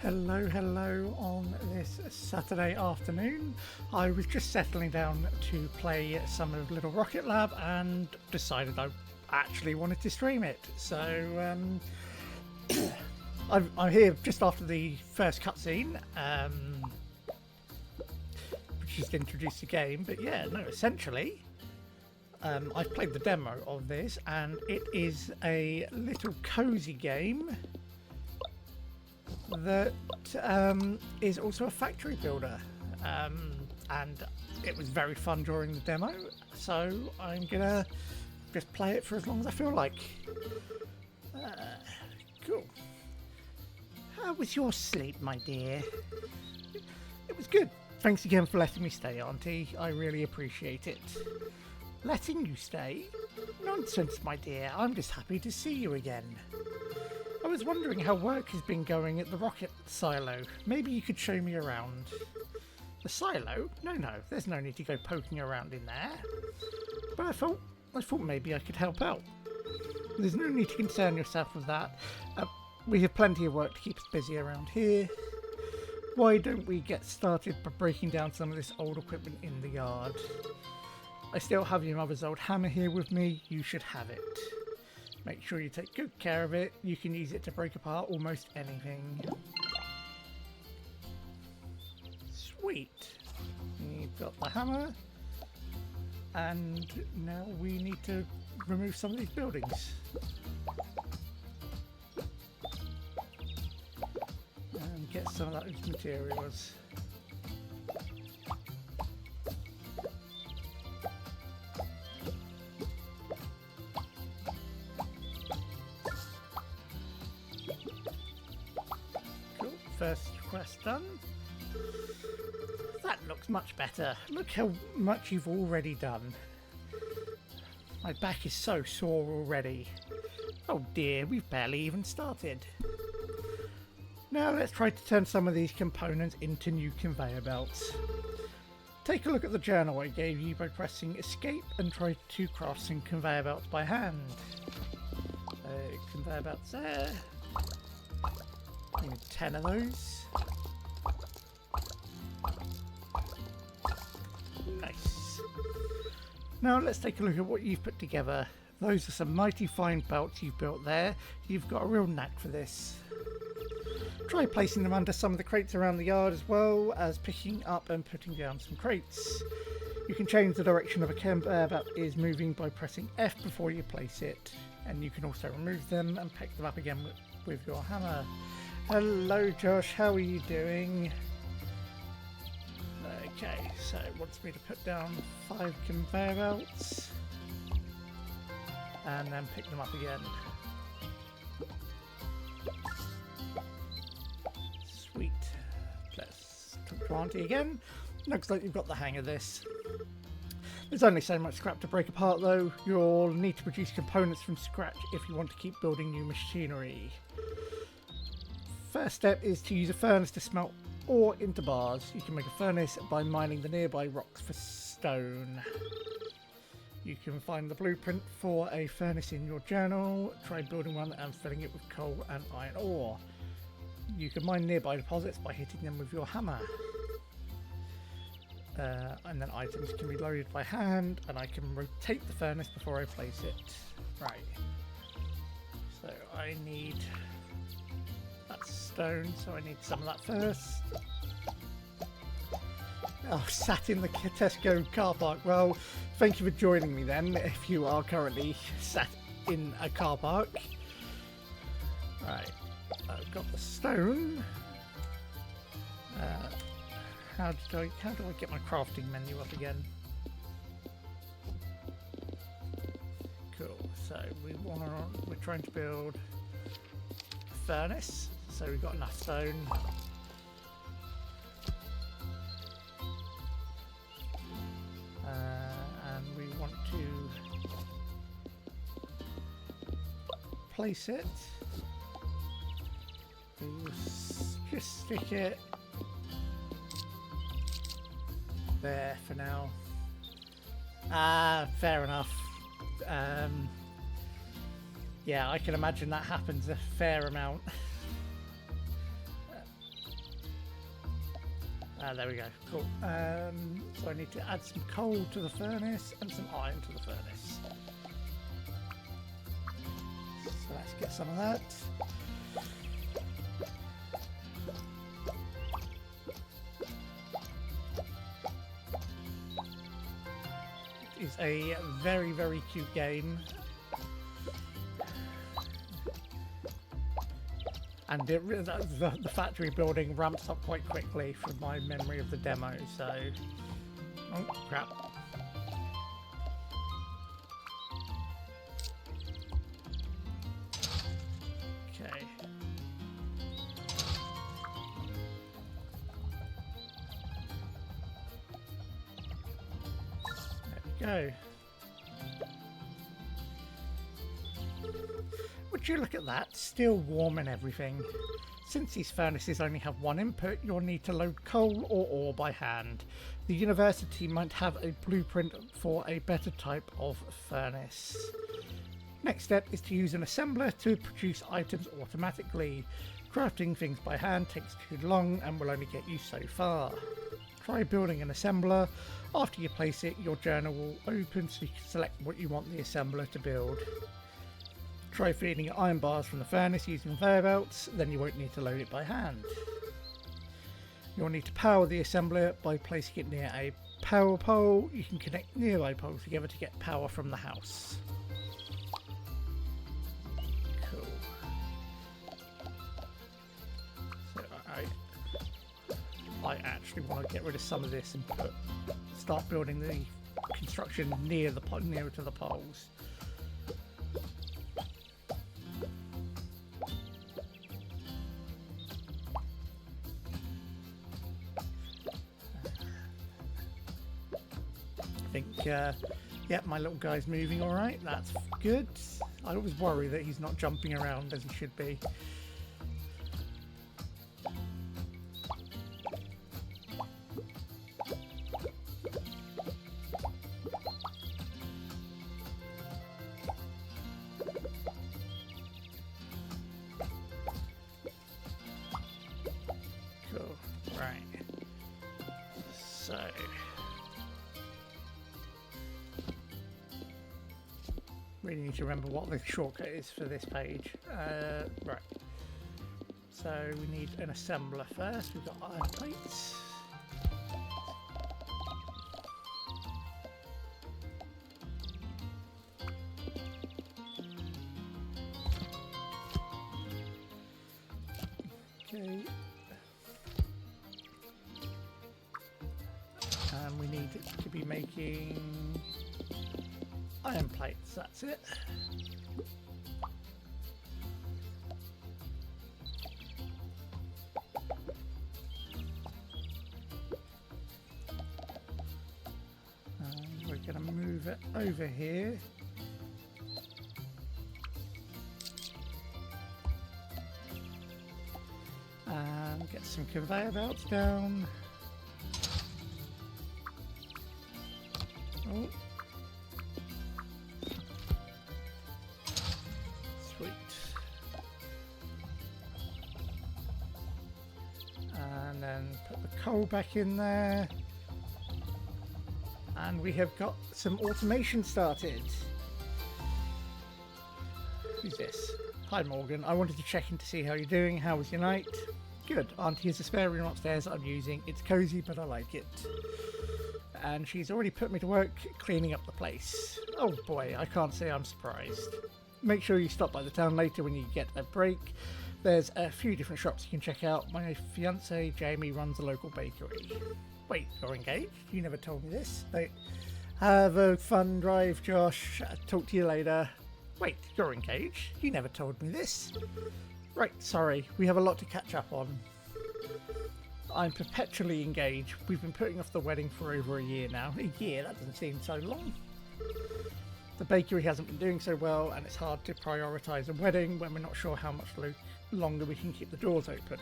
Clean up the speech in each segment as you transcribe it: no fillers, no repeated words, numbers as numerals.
Hello on this Saturday afternoon. I was just settling down to play some of Little Rocket Lab and decided I actually wanted to stream it. So I'm here just after the first cutscene, which just introduced the game. But yeah, no, essentially, I've played the demo of this, and it is a little cozy game that is also a factory builder, and it was very fun during the demo, so I'm gonna just play it for as long as I feel like. Cool. How was your sleep, my dear? It was good. Thanks again for letting me stay, Auntie. I really appreciate it. Letting you stay? Nonsense, my dear. I'm just happy to see you again. I was wondering how work has been going at the rocket silo. Maybe you could show me around. The silo? No, there's no need to go poking around in there. But I thought maybe I could help out. There's no need to concern yourself with that. We have plenty of work to keep us busy around here. Why don't we get started by breaking down some of this old equipment in the yard? I still have your mother's old hammer here with me. You should have it. Make sure you take good care of it. You can use it to break apart almost anything. Sweet. You've got the hammer. And now we need to remove some of these buildings. And get some of those materials. First quest done. That looks much better. Look how much you've already done. My back is so sore already. Oh dear, we've barely even started. Now let's try to turn some of these components into new conveyor belts. Take a look at the journal I gave you by pressing escape and try to craft some conveyor belts by hand. Conveyor belts there. I need 10 of those. Nice. Now let's take a look at what you've put together. Those are some mighty fine belts you've built there. You've got a real knack for this. Try placing them under some of the crates around the yard, as well as picking up and putting down some crates. You can change the direction of a conveyor belt is moving by pressing F before you place it. And you can also remove them and pick them up again with your hammer. Hello Josh, how are you doing? Okay, so it wants me to put down 5 conveyor belts and then pick them up again. Sweet. Let's talk to Auntie again. Looks like you've got the hang of this. There's only so much scrap to break apart though. You'll need to produce components from scratch if you want to keep building new machinery. First step is to use a furnace to smelt ore into bars. You can make a furnace by mining the nearby rocks for stone. You can find the blueprint for a furnace in your journal. Try building one and filling it with coal and iron ore. You can mine nearby deposits by hitting them with your hammer. And then items can be loaded by hand, and I can rotate the furnace before I place it. Right. So I need... That's stone, so I need some of that first. Oh, sat in the Tesco car park. Well, thank you for joining me then, if you are currently sat in a car park. Right, I've got the stone. How do I get my crafting menu up again? Cool. So we're trying to build a furnace. So we've got enough stone. And we want to place it. We'll just stick it there for now. Fair enough. Yeah, I can imagine that happens a fair amount. There we go. Cool. So I need to add some coal to the furnace and some iron to the furnace. So let's get some of that. It is a very, very cute game. And the factory building ramps up quite quickly from my memory of the demo, so... Oh, crap. Okay. There we go. Would you look at that, still warm and everything. Since these furnaces only have one input, you'll need to load coal or ore by hand. The university might have a blueprint for a better type of furnace. Next step is to use an assembler to produce items automatically. Crafting things by hand takes too long and will only get you so far. Try building an assembler. After you place it, your journal will open so you can select what you want the assembler to build. Try feeding your iron bars from the furnace using conveyor belts, then you won't need to load it by hand. You'll need to power the assembler by placing it near a power pole. You can connect nearby poles together to get power from the house. Cool. So I actually want to get rid of some of this and start building the construction nearer to the poles. Yep, my little guy's moving all right. That's good. I always worry that he's not jumping around as he should be. Cool. Right. So... really need to remember what the shortcut is for this page. Right. So we need an assembler first. We've got iron plates. Okay. And we need it to be making iron plates, that's it. And we're going to move it over here. And get some conveyor belts down. Oh. Sweet. And then put the coal back in there. And we have got some automation started. Who's this? Hi Morgan, I wanted to check in to see how you're doing. How was your night? Good. Auntie has a spare room upstairs I'm using. It's cozy, but I like it. And she's already put me to work cleaning up the place. Oh boy, I can't say I'm surprised. Make sure you stop by the town later when you get a break. There's a few different shops you can check out. My fiance Jamie runs a local bakery. Wait, you're engaged? You never told me this. Wait, have a fun drive, Josh. Talk to you later. Wait, you're engaged? You never told me this. Right, sorry, we have a lot to catch up on. I'm perpetually engaged. We've been putting off the wedding for over a year now. A year? That doesn't seem so long. The bakery hasn't been doing so well, and it's hard to prioritise a wedding when we're not sure how much longer we can keep the doors open.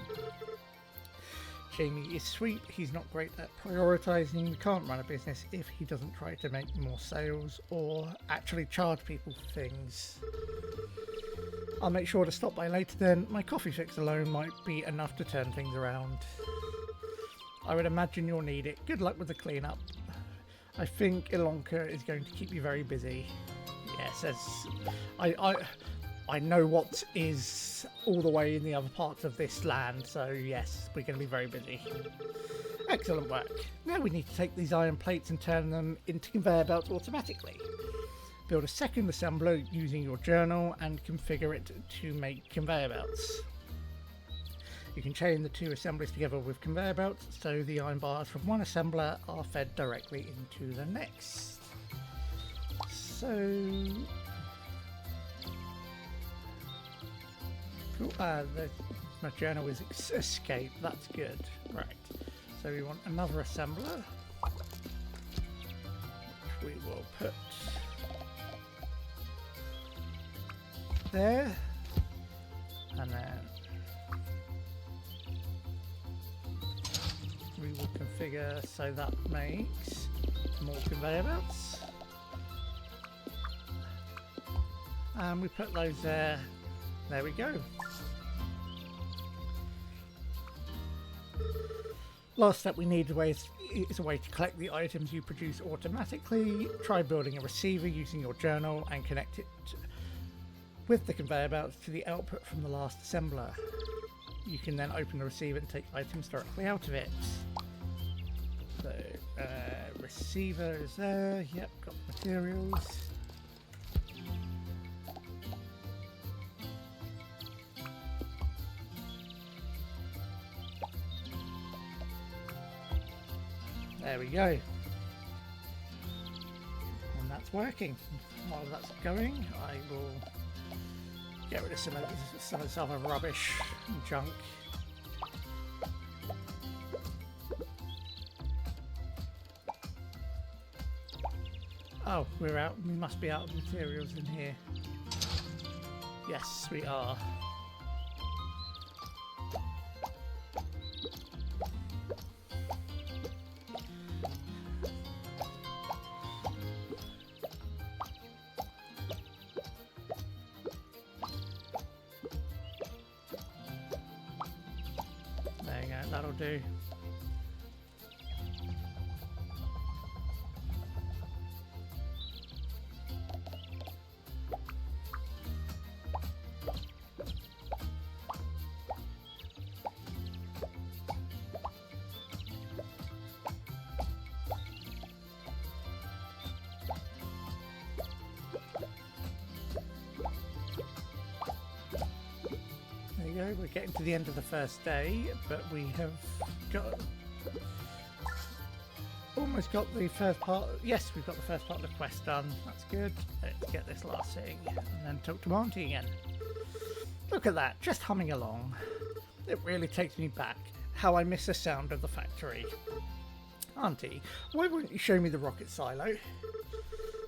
Jamie is sweet. He's not great at prioritising. We can't run a business if he doesn't try to make more sales or actually charge people for things. I'll make sure to stop by later then. My coffee fix alone might be enough to turn things around. I would imagine you'll need it. Good luck with the cleanup. I think Ilonka is going to keep you very busy. Yes, as I know what is all the way in the other parts of this land, so yes, we're going to be very busy. Excellent work. Now we need to take these iron plates and turn them into conveyor belts automatically. Build a second assembler using your journal and configure it to make conveyor belts. You can chain the two assemblies together with conveyor belts, so the iron bars from one assembler are fed directly into the next. So... cool. My journal is escape, that's good. Right, so we want another assembler, which we will put there, and then we will configure so that makes more conveyor belts, and we put those there. There we go. Last step we need is a way to collect the items you produce automatically. Try building a receiver using your journal and connect it with the conveyor belts to the output from the last assembler. You can then open the receiver and take items directly out of it. So, receiver is there. Yep, got materials. There we go. And that's working. While that's going, I will get rid of some of this other rubbish and junk. Oh, we're out. We must be out of materials in here. Yes, we are. There you go, that'll do. We're getting to the end of the first day, but we have almost got the first part. Yes, we've got the first part of the quest done. That's good. Let's get this last thing and then talk to Auntie again. Look at that, just humming along. It really takes me back. How I miss the sound of the factory. Auntie, why won't you show me the rocket silo?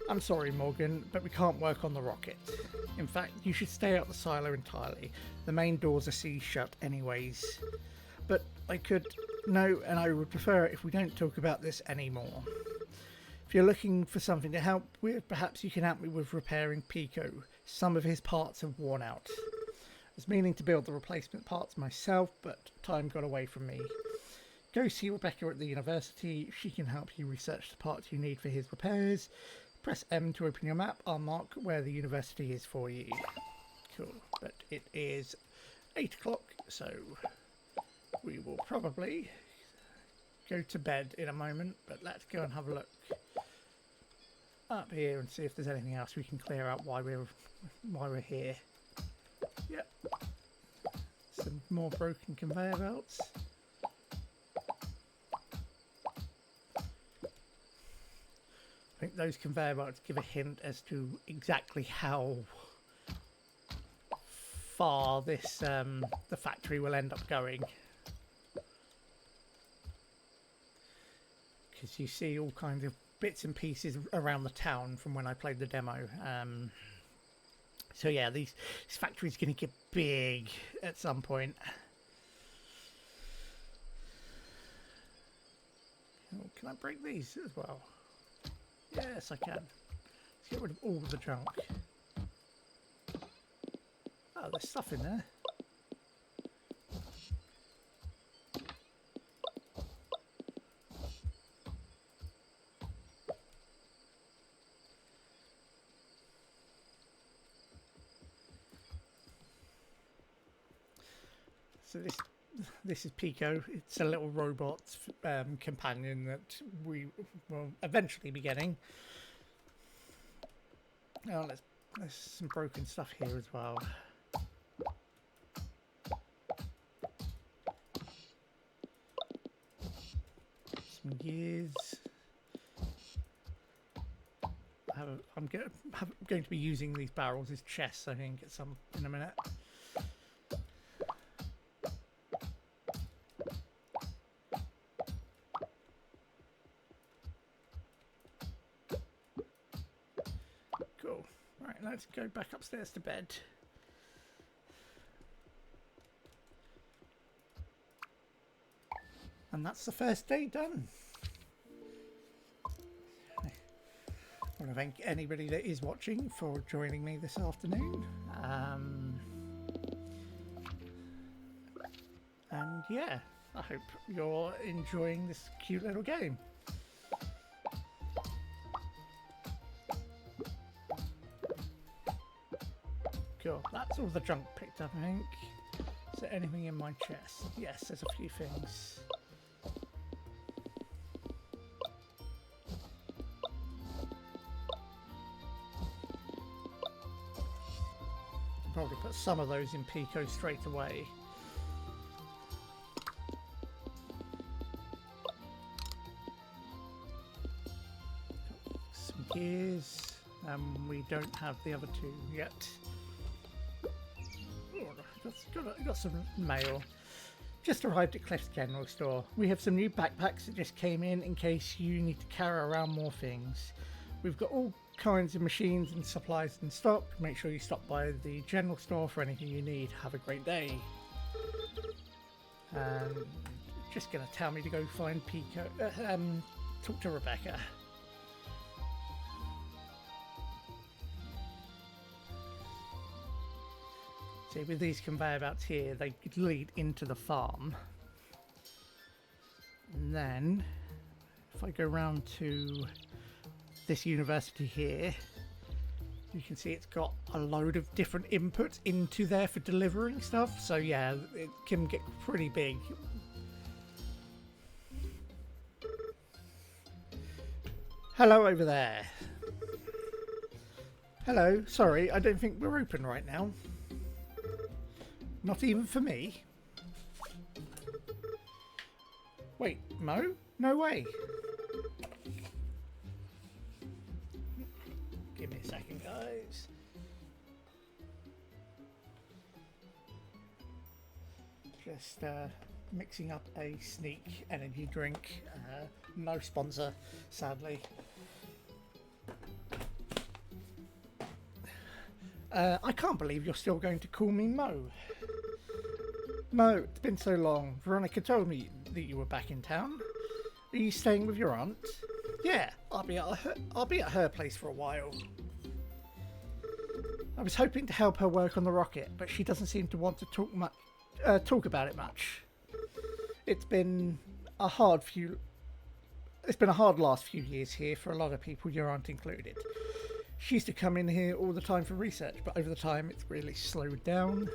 I'm sorry, Morgan, but we can't work on the rocket. In fact, you should stay out the silo entirely. The main doors are sealed shut anyways. But I could... No, and I would prefer it if we don't talk about this anymore. If you're looking for something to help with, perhaps you can help me with repairing Pico. Some of his parts have worn out. I was meaning to build the replacement parts myself, but time got away from me. Go see Rebecca at the university. She can help you research the parts you need for his repairs. Press M to open your map. I'll mark where the university is for you. Cool. But it is 8 o'clock, so we will probably go to bed in a moment. But let's go and have a look up here and see if there's anything else we can clear out while we're here. Yep. Some more broken conveyor belts. I think those conveyor belts give a hint as to exactly how far this the factory will end up going, because you see all kinds of bits and pieces around the town from when I played the demo. So yeah, this factory's going to get big at some point. Oh, can I break these as well? Yes, I can. Let's get rid of all the junk. Oh, there's stuff in there. So this is Pico. It's a little robot companion that we will eventually be getting. Oh, there's some broken stuff here as well. Some gears. I'm going to be using these barrels as chests. I think get some in a minute. Cool. Right, let's go back upstairs to bed. And that's the first day done. I want to thank anybody that is watching for joining me this afternoon. And yeah, I hope you're enjoying this cute little game. Cool, that's all the junk picked up, I think. Is there anything in my chest? Yes, there's a few things. Probably put some of those in Pico straight away. Some gears. We don't have the other two yet. Oh, got some mail. Just arrived at Cliff's General Store. We have some new backpacks that just came in case you need to carry around more things. We've got all kinds of machines and supplies in stock. Make sure you stop by the general store for anything you need. Have a great day. Just gonna tell me to go find Pico. Talk to Rebecca. See, with these conveyor belts here, they lead into the farm. And then, if I go round to this university here, you can see it's got a load of different inputs into there for delivering stuff. So yeah, it can get pretty big. Hello over there. Hello, sorry, I don't think we're open right now. Not even for me. Wait, Mo? No way. Give me a second, guys. Just mixing up a Sneak energy drink. No sponsor, sadly. I can't believe you're still going to call me Mo. Mo, it's been so long. Veronica told me that you were back in town. Are you staying with your aunt? Yeah, I'll be at her place for a while. I was hoping to help her work on the rocket, but she doesn't seem to want to talk about it much. It's been a hard last few years here for a lot of people, your aunt included. She used to come in here all the time for research, but over the time it's really slowed down.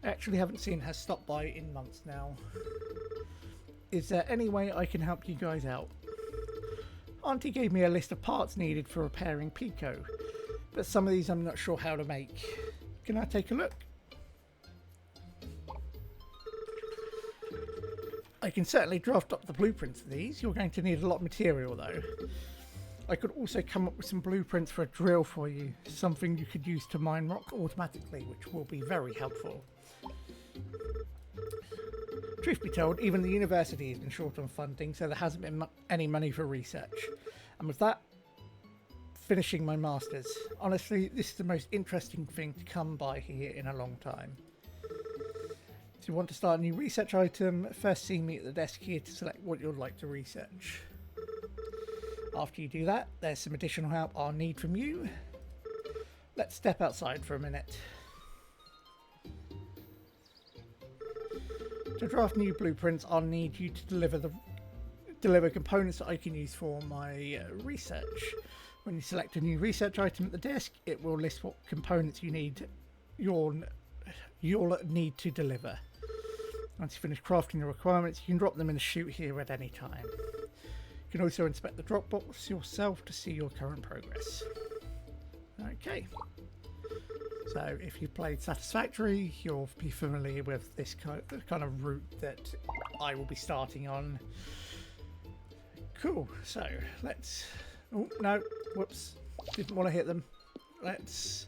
I actually haven't seen her stop by in months now. Is there any way I can help you guys out? Auntie gave me a list of parts needed for repairing Pico, but some of these I'm not sure how to make. Can I take a look? I can certainly draft up the blueprints for these. You're going to need a lot of material though. I could also come up with some blueprints for a drill for you, something you could use to mine rock automatically, which will be very helpful. Truth be told, even the university has been short on funding, so there hasn't been any money for research. And with that, finishing my masters. Honestly, this is the most interesting thing to come by here in a long time. If you want to start a new research item, first see me at the desk here to select what you'd like to research. After you do that, there's some additional help I'll need from you. Let's step outside for a minute. To draft new blueprints, I'll need you to deliver components that I can use for my research. When you select a new research item at the desk, it will list what components you'll need to deliver. Once you finish crafting the requirements, you can drop them in the chute here at any time. You can also inspect the drop box yourself to see your current progress. Okay. So if you've played Satisfactory, you'll be familiar with this kind of route that I will be starting on. Cool, so let's... Oh, no, whoops, didn't want to hit them. Let's...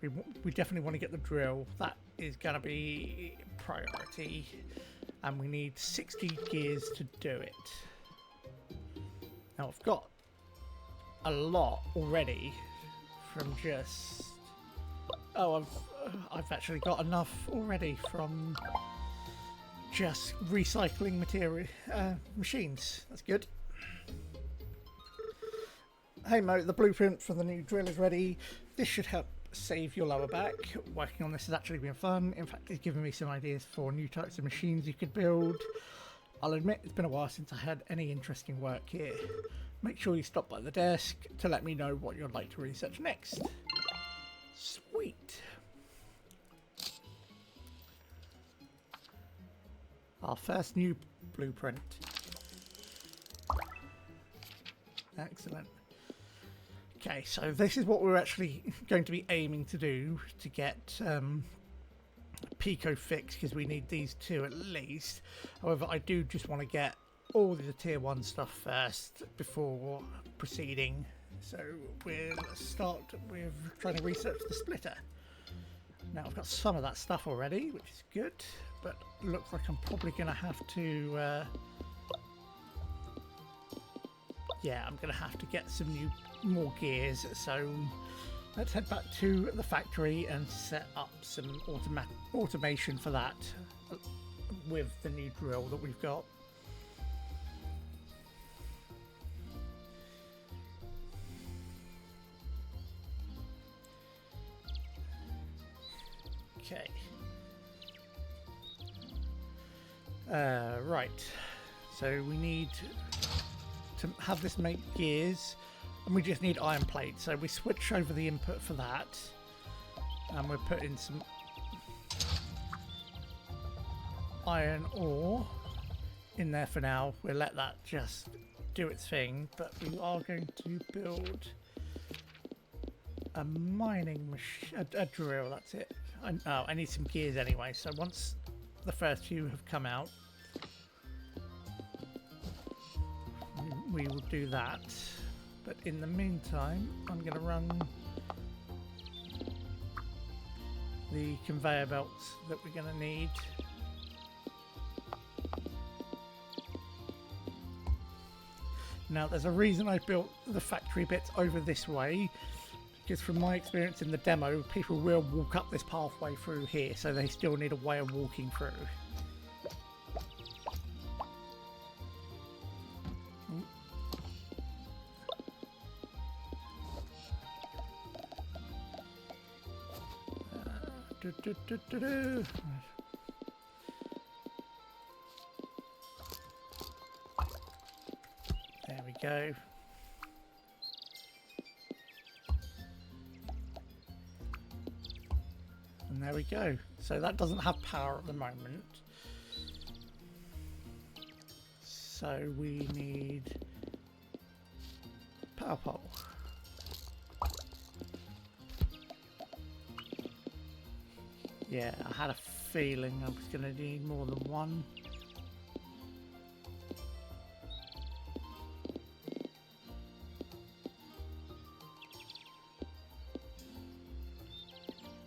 We definitely want to get the drill. That is going to be priority. And we need 60 gears to do it. Now I've got a lot already from just... Oh, I've actually got enough already from just recycling material machines. That's good. Hey Mo, the blueprint for the new drill is ready. This should help save your lower back. Working on this has actually been fun. In fact, it's given me some ideas for new types of machines you could build. I'll admit it's been a while since I had any interesting work here. Make sure you stop by the desk to let me know what you'd like to research next. Sweet. Our first new blueprint. Excellent. Okay, so this is what we're actually going to be aiming to do to get Pico fixed, because we need these two at least. However, I do just want to get all the tier 1 stuff first before proceeding. So we'll start with trying to research the splitter. Now I've got some of that stuff already, which is good, but looks like I'm probably going to have to yeah, I'm going to have to get some more gears. So let's head back to the factory and set up some automation for that with the new drill that we've got. Okay. Right. So we need to have this make gears, and we just need iron plates. So we switch over the input for that, and we're putting some iron ore in there for now. We'll let that just do its thing, but we are going to build a mining machine, a drill. That's it. I need some gears anyway, so once the first few have come out, we will do that. But in the meantime, I'm going to run the conveyor belts that we're going to need. Now, there's a reason I built the factory bits over this way, because from my experience in the demo, people will walk up this pathway through here, so they still need a way of walking through. There we go. And there we go. So that doesn't have power at the moment. So we need power pole. Yeah, I had a feeling I was going to need more than one.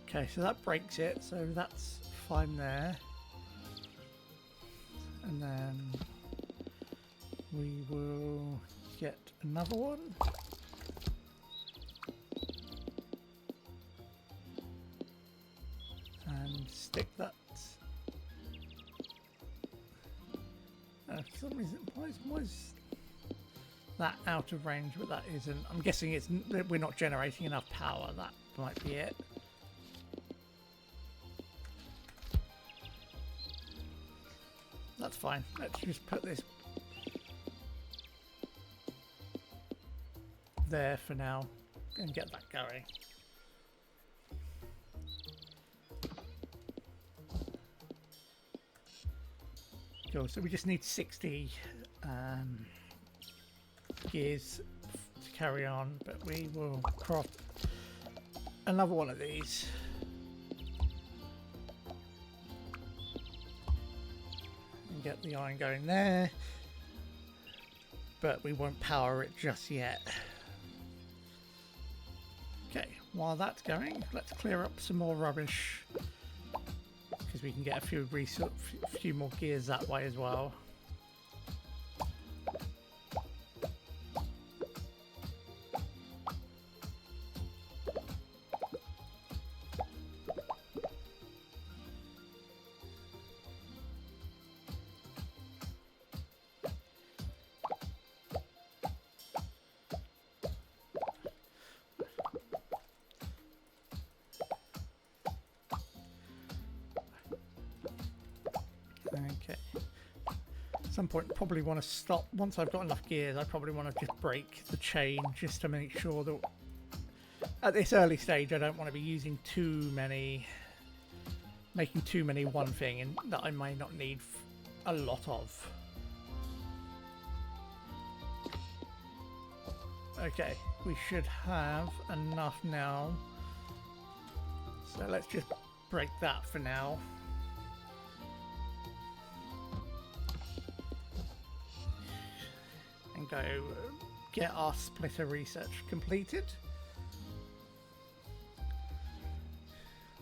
Okay, so that breaks it, so that's fine there. And then we will get another one. And stick that. For some reason, why is that out of range, but that isn't? I'm guessing it's we're not generating enough power. That might be it. That's fine. Let's just put this there for now and get that going. Cool, so we just need 60 gears to carry on, but we will craft another one of these. And get the iron going there, but we won't power it just yet. Okay, while that's going, let's clear up some more rubbish, because we can get a few more gears that way as well. Okay. At some point, probably want to stop. Once I've got enough gears, I probably want to just break the chain just to make sure that at this early stage I don't want to be using too many, making too many one thing, and that I may not need a lot of. Okay, we should have enough now. So let's just break that for now. And go get our splitter research completed.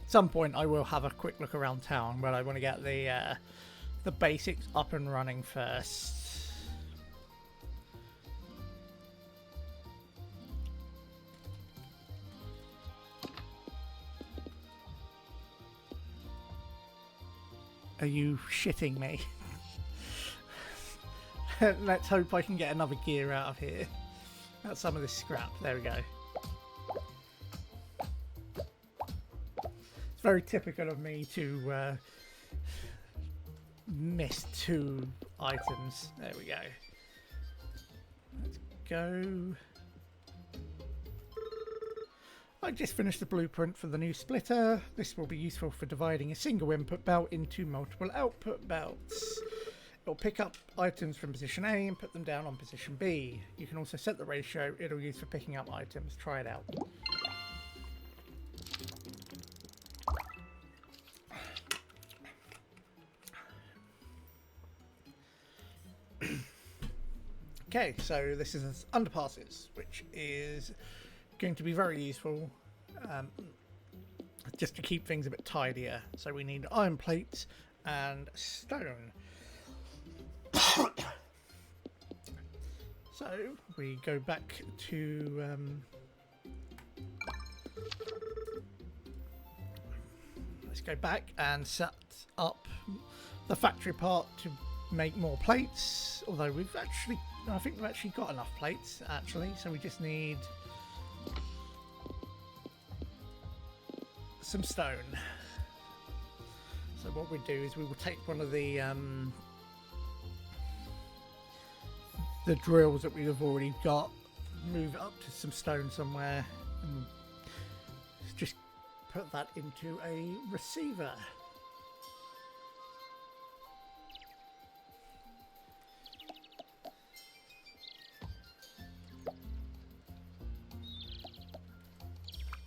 At some point I will have a quick look around town, but I want to get the basics up and running first. Are you shitting me? Let's hope I can get another gear out of here. Out some of this scrap. There we go. It's very typical of me to miss 2 items. There we go. Let's go. I just finished the blueprint for the new splitter. This will be useful for dividing a single input belt into multiple output belts. It'll pick up items from position A and put them down on position B. You can also set the ratio it'll use for picking up items. Try it out. Okay, so this is underpasses, which is going to be very useful just to keep things a bit tidier. So we need iron plates and stone. So we go back to let's go back and set up the factory part to make more plates, although I think we've actually got enough plates actually, so we just need some stone. So what we do is we will take one of the drills that we've already got, move it up to some stone somewhere, and just put that into a receiver.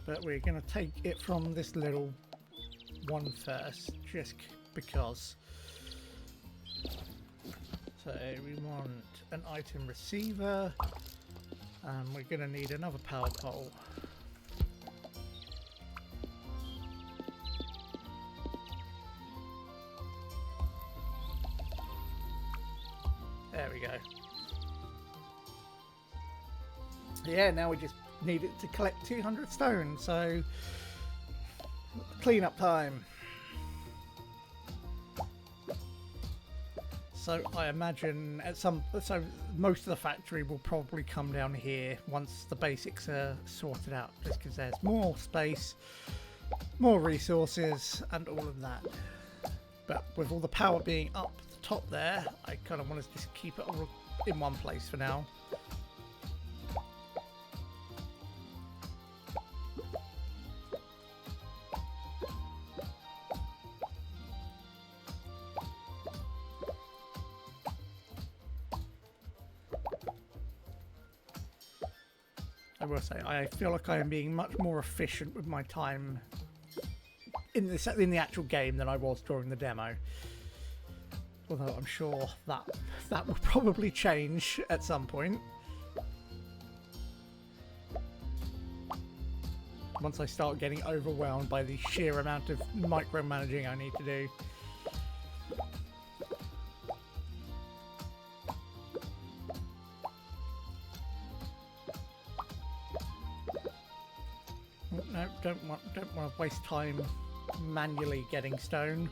But we're going to take it from this little one first, just because. So we want an item receiver, and we're going to need another power pole. There we go. Yeah, now we just need it to collect 200 stone, so clean up time. So I imagine so most of the factory will probably come down here once the basics are sorted out, just because there's more space, more resources and all of that. But with all the power being up the top there, I kind of want to just keep it all in one place for now. I will say, I feel like I am being much more efficient with my time in the actual game than I was during the demo. Although I'm sure that will probably change at some point. Once I start getting overwhelmed by the sheer amount of micromanaging I need to do. No, don't want to waste time manually getting stone.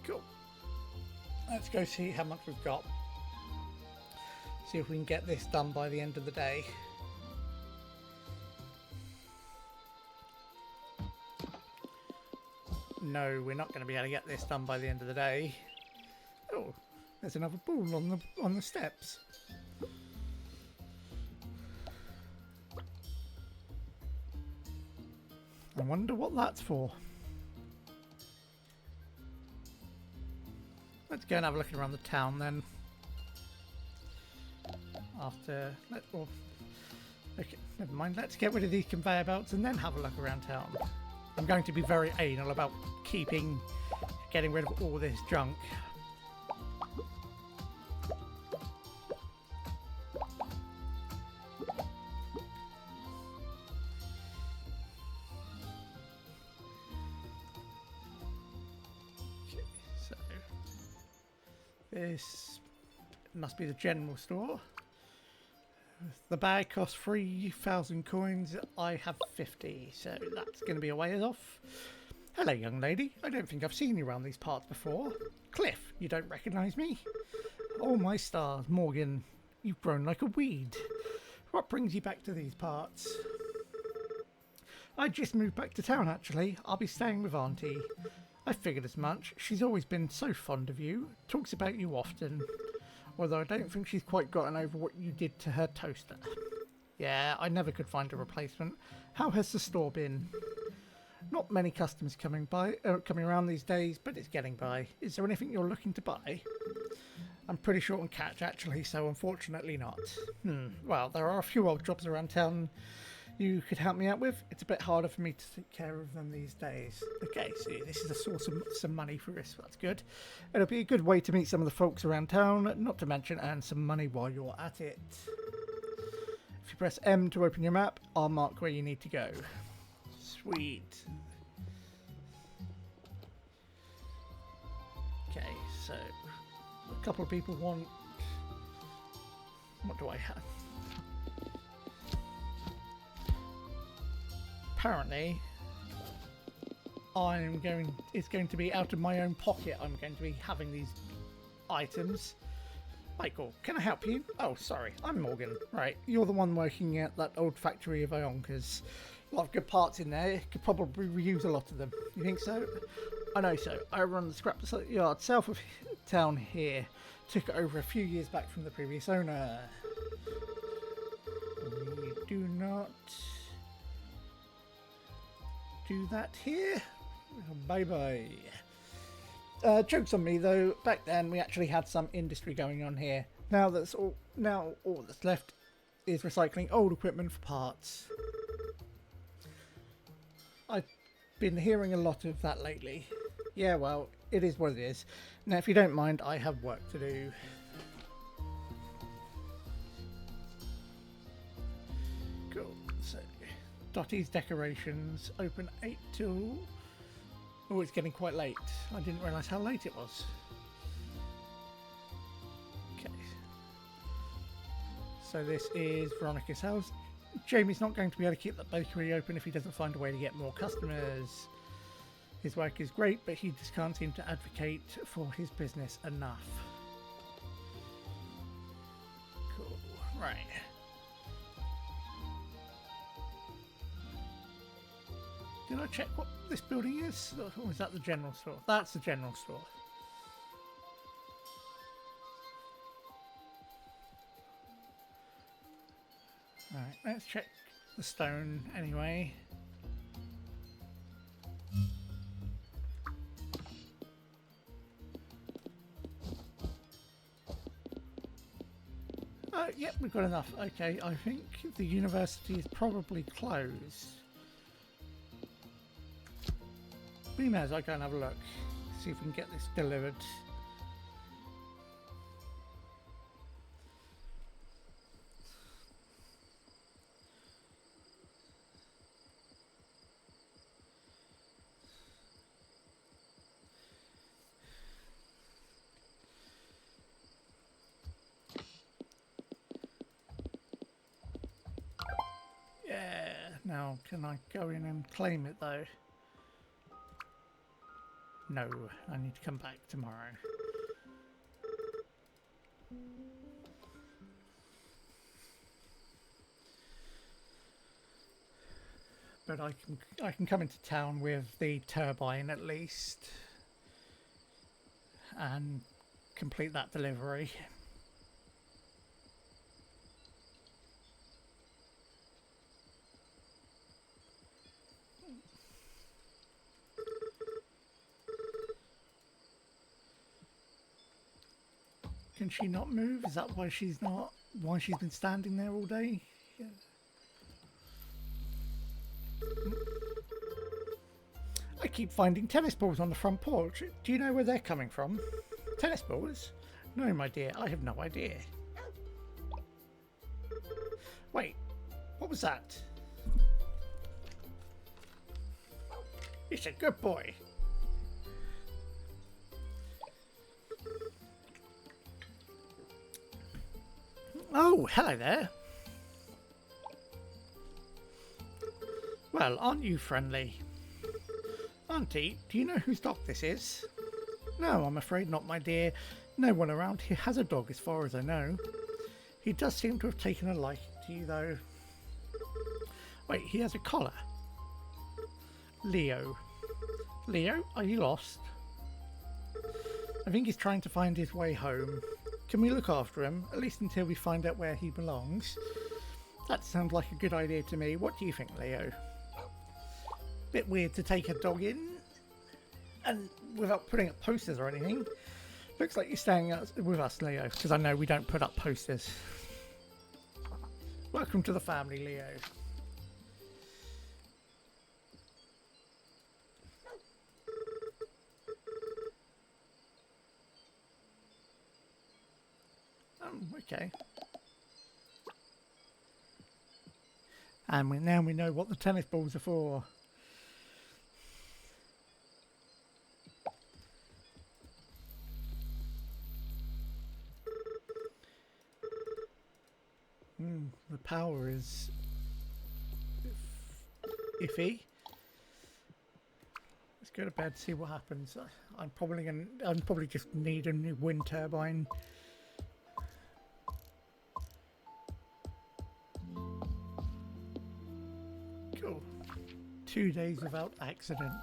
Cool. Let's go see how much we've got. See if we can get this done by the end of the day. No, we're not going to be able to get this done by the end of the day. Oh, there's another pool on the steps. I wonder what that's for. Let's go and have a look around the town then. Okay, never mind. Let's get rid of these conveyor belts and then have a look around town. I'm going to be very anal about getting rid of all this junk. Okay, so this must be the general store. The bag costs 3,000 coins. I have 50, so that's going to be a ways off. Hello, young lady. I don't think I've seen you around these parts before. Cliff, you don't recognise me? Oh, my stars, Morgan. You've grown like a weed. What brings you back to these parts? I just moved back to town, actually. I'll be staying with Auntie. I figured as much. She's always been so fond of you. Talks about you often. Although I don't think she's quite gotten over what you did to her toaster. Yeah, I never could find a replacement. How has the store been? Not many customers coming around these days, but it's getting by. Is there anything you're looking to buy? I'm pretty short on cash, actually, so unfortunately not. Well, there are a few old jobs around town you could help me out with. It's a bit harder for me to take care of them these days. Okay, so this is a source of some money for us. That's good. It'll be a good way to meet some of the folks around town, not to mention earn some money while you're at it. If you press M to open your map, I'll mark where you need to go. Sweet. Okay, so a couple of people want... What do I have? Apparently, it's going to be out of my own pocket. I'm going to be having these items. Michael, can I help you? Oh, sorry, I'm Morgan. Right, you're the one working at that old factory of Ionka's. A lot of good parts in there. Could probably reuse a lot of them. You think so? I know so. I run the scrap yard south of town here. Took it over a few years back from the previous owner. We do not do that here. Bye bye. Jokes on me though. Back then we actually had some industry going on here. Now all that's left is recycling old equipment for parts. I've been hearing a lot of that lately. Yeah, well, it is what it is. Now, if you don't mind, I have work to do. Cool. So, Dottie's Decorations, open 8 till... Oh, it's getting quite late. I didn't realise how late it was. Okay. So this is Veronica's house. Jamie's not going to be able to keep that bakery open if he doesn't find a way to get more customers. His work is great, but he just can't seem to advocate for his business enough. Cool. Right. Did I check what this building is? Or is that the general store? That's the general store. Alright, let's check the stone anyway. Yep, we've got enough. Okay, I think the university is probably closed. We may as well go and have a look, see if we can get this delivered. Yeah, now can I go in and claim it though? No, I need to come back tomorrow. But I can come into town with the turbine at least and complete that delivery. Can she not move? Is that why she's been standing there all day? Yeah. I keep finding tennis balls on the front porch. Do you know where they're coming from? Tennis balls? No, my dear, I have no idea. Wait, what was that? It's a good boy. Oh, hello there. Well, aren't you friendly? Auntie, do you know whose dog this is? No, I'm afraid not, my dear. No one around here has a dog as far as I know. He does seem to have taken a liking to you, though. Wait, he has a collar. Leo. Leo, are you lost? I think he's trying to find his way home. Can we look after him, at least until we find out where he belongs? That sounds like a good idea to me. What do you think, Leo? Bit weird to take a dog in, and without putting up posters or anything. Looks like you're staying with us, Leo, because I know we don't put up posters. Welcome to the family, Leo. Okay. And now we know what the tennis balls are for. The power is iffy. Let's go to bed, see what happens. I'm probably just need a new wind turbine. Cool. 2 days without accident.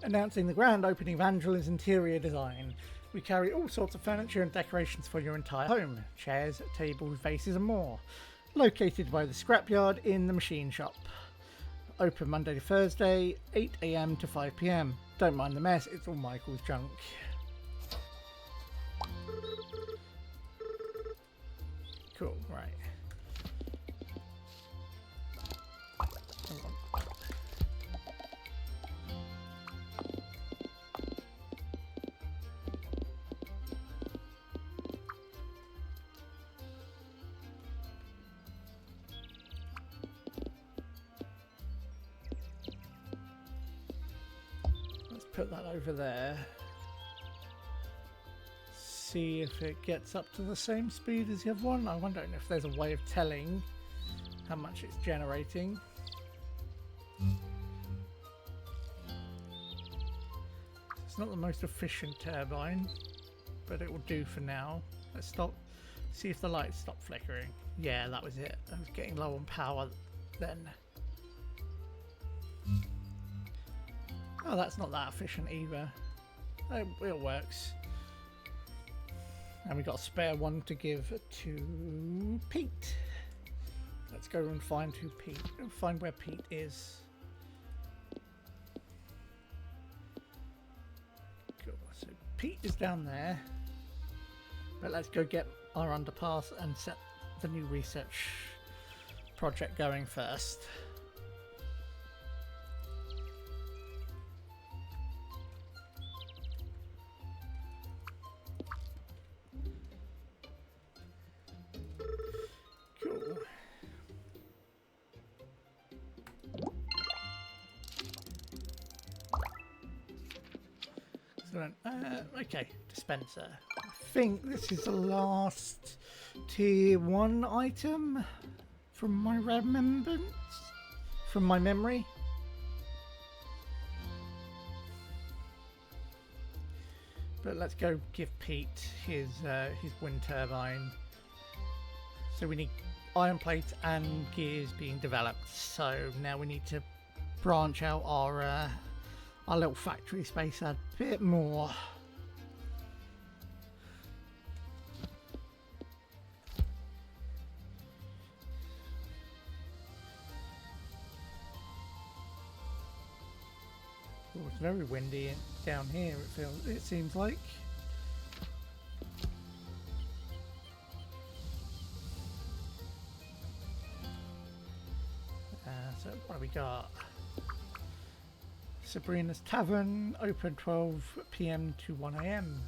Announcing the grand opening of Angela's interior design. We carry all sorts of furniture and decorations for your entire home. Chairs, tables, vases and more. Located by the scrapyard in the machine shop. Open Monday to Thursday, 8 AM to 5 PM. Don't mind the mess, it's all Michael's junk. Cool, right. Put that over there. See if it gets up to the same speed as the other one. I wonder if there's a way of telling how much it's generating. It's not the most efficient turbine, but it will do for now. Let's stop. See if the lights stop flickering. Yeah, that was it. I was getting low on power then. Oh, that's not that efficient either. It works. And we got a spare one to give to Pete. Let's go and find find where Pete is. Cool. So Pete is down there. But let's go get our underpass and set the new research project going first. Cool. So okay, dispenser. I think this is the last tier 1 item from my memory. But let's go give Pete his wind turbine. So we need iron plates and gears being developed. So now we need to branch out our little factory space a bit more. Oh, it's very windy down here. It seems like. So what have we got? Sabrina's Tavern, open 12 PM to 1 AM.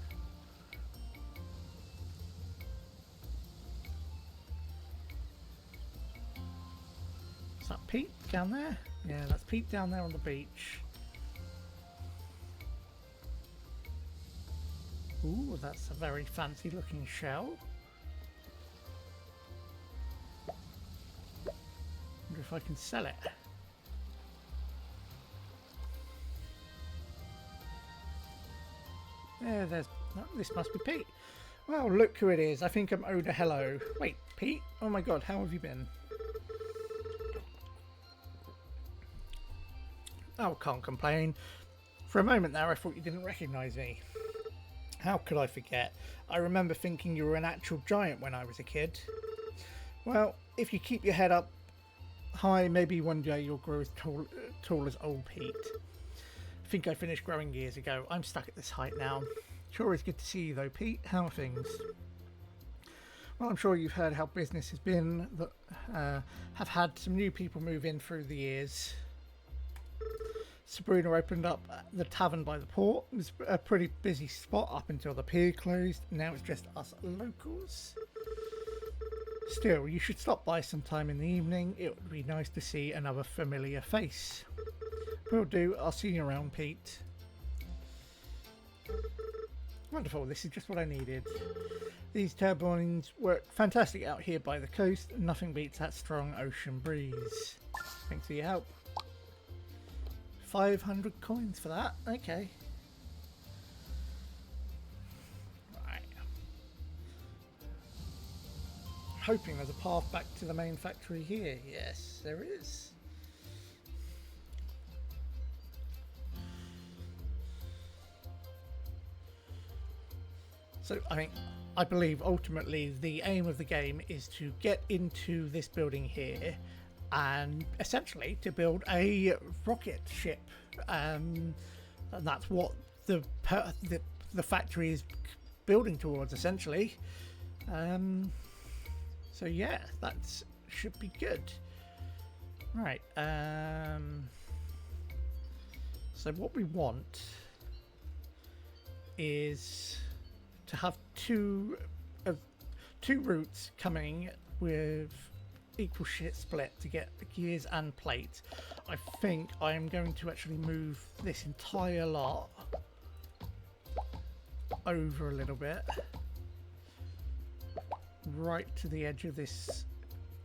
Is that Pete down there? Yeah, that's Pete down there on the beach. Ooh, that's a very fancy looking shell. Wonder if I can sell it. Yeah, this must be Pete. Well, look who it is. I think I'm owed a hello. Wait, Pete? Oh my god, how have you been? Oh, can't complain. For a moment there, I thought you didn't recognise me. How could I forget? I remember thinking you were an actual giant when I was a kid. Well, if you keep your head up high, maybe one day you'll grow as tall as old Pete. I think I finished growing years ago. I'm stuck at this height now. Sure is good to see you though, Pete. How are things? Well, I'm sure you've heard how business has been. That have had some new people move in through the years. Sabrina opened up the tavern by the port. It was a pretty busy spot up until the pier closed. Now it's just us locals. Still, you should stop by sometime in the evening. It would be nice to see another familiar face. Will do. I'll see you around, Pete. Wonderful. This is just what I needed. These turbines work fantastic out here by the coast. Nothing beats that strong ocean breeze. Thanks for your help. 500 coins for that. Okay. Right. Hoping there's a path back to the main factory here. Yes, there is. So I believe ultimately the aim of the game is to get into this building here and essentially to build a rocket ship. And that's what the factory is building towards, essentially. So yeah, that should be good. Right. So what we want is to have two routes coming with equal shit split to get gears and plates. I think I am going to actually move this entire lot over a little bit, right to the edge of this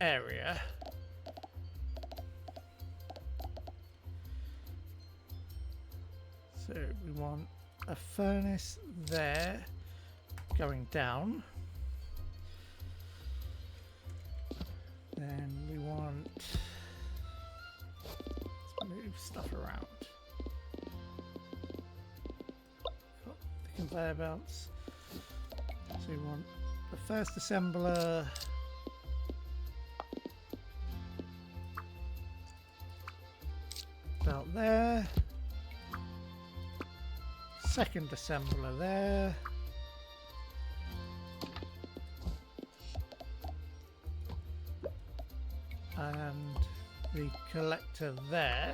area. So we want a furnace there going down. Then we want, let's move stuff around. Got the conveyor belts. So we want the first assembler there. Second assembler there. And the collector there.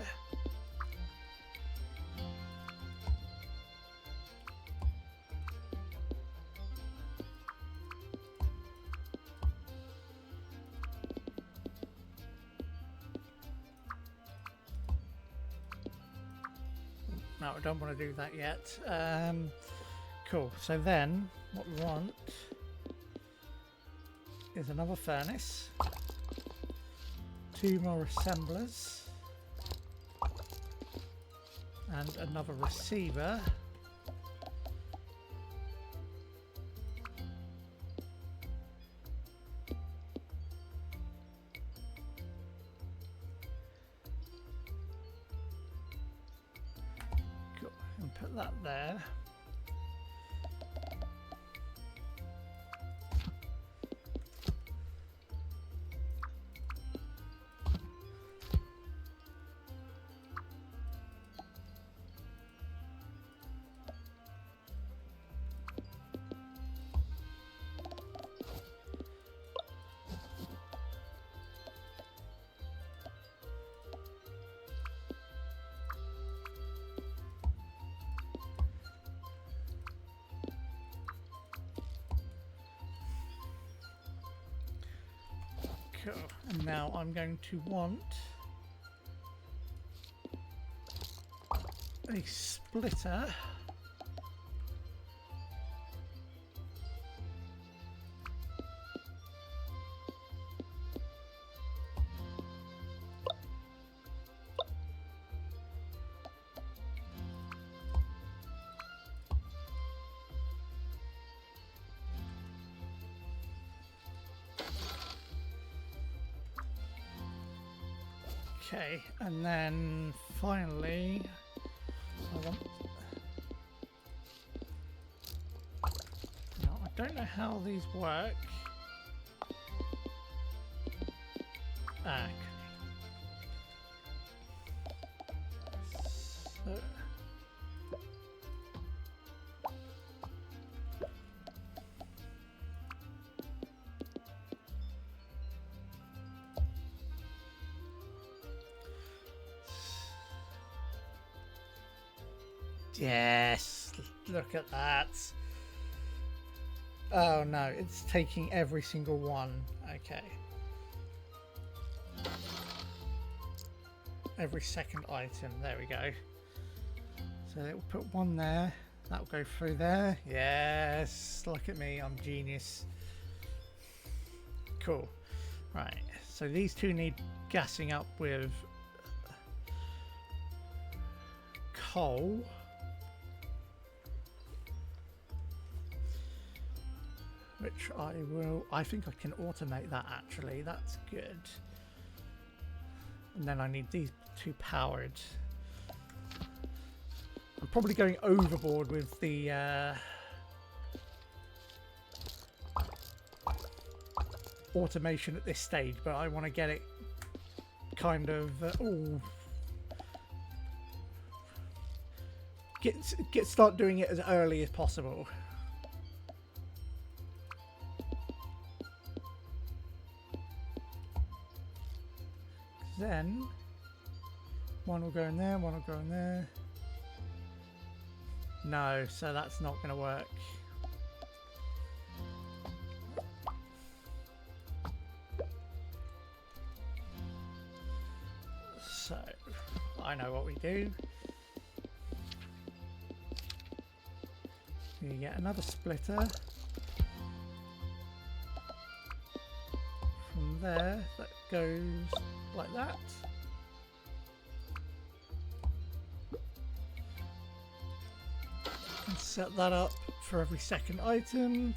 No, I don't want to do that yet. Cool. So then, what we want is another furnace, 2 more assemblers, and another receiver. And put that there. Cool. And now I'm going to want a splitter. Okay, and then finally, I want... Now, I don't know how these work. Okay. So... Yes, look at that. Oh no, it's taking every single one. Okay. Every second item, there we go. So it will put one there, that will go through there. Yes, look at me, I'm genius. Cool. Right, so these two need gassing up with coal. Which I think I can automate that actually, that's good. And then I need these two powered. I'm probably going overboard with the automation at this stage, but I want to get it kind of, start doing it as early as possible. Then one will go in there, one will go in there. No, so that's not going to work. So I know what we do. You get another splitter from there that goes like that. And set that up for every second item.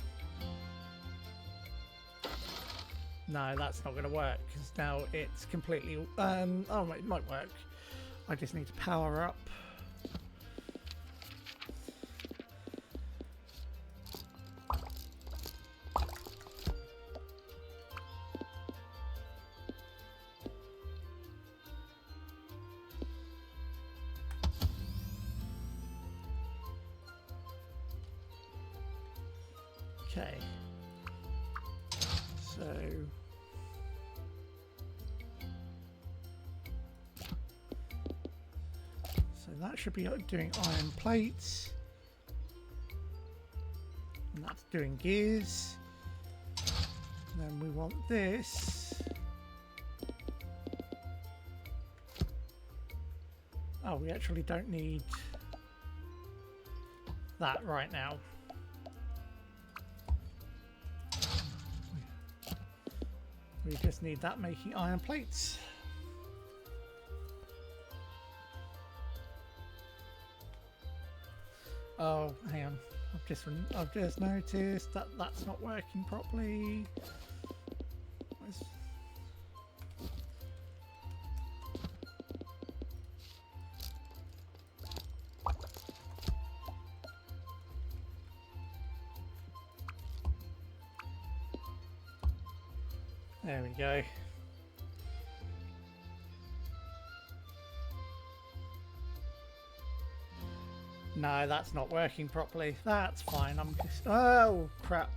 No, that's not going to work because now it's completely oh, it might work. I just need to power up. Okay. So that should be doing iron plates. And that's doing gears. And then we want this. Oh, we actually don't need that right now. We just need that making iron plates. Oh, hang on. I've just noticed that that's not working properly. There we go. No, that's not working properly. That's fine. I'm just... Oh, crap.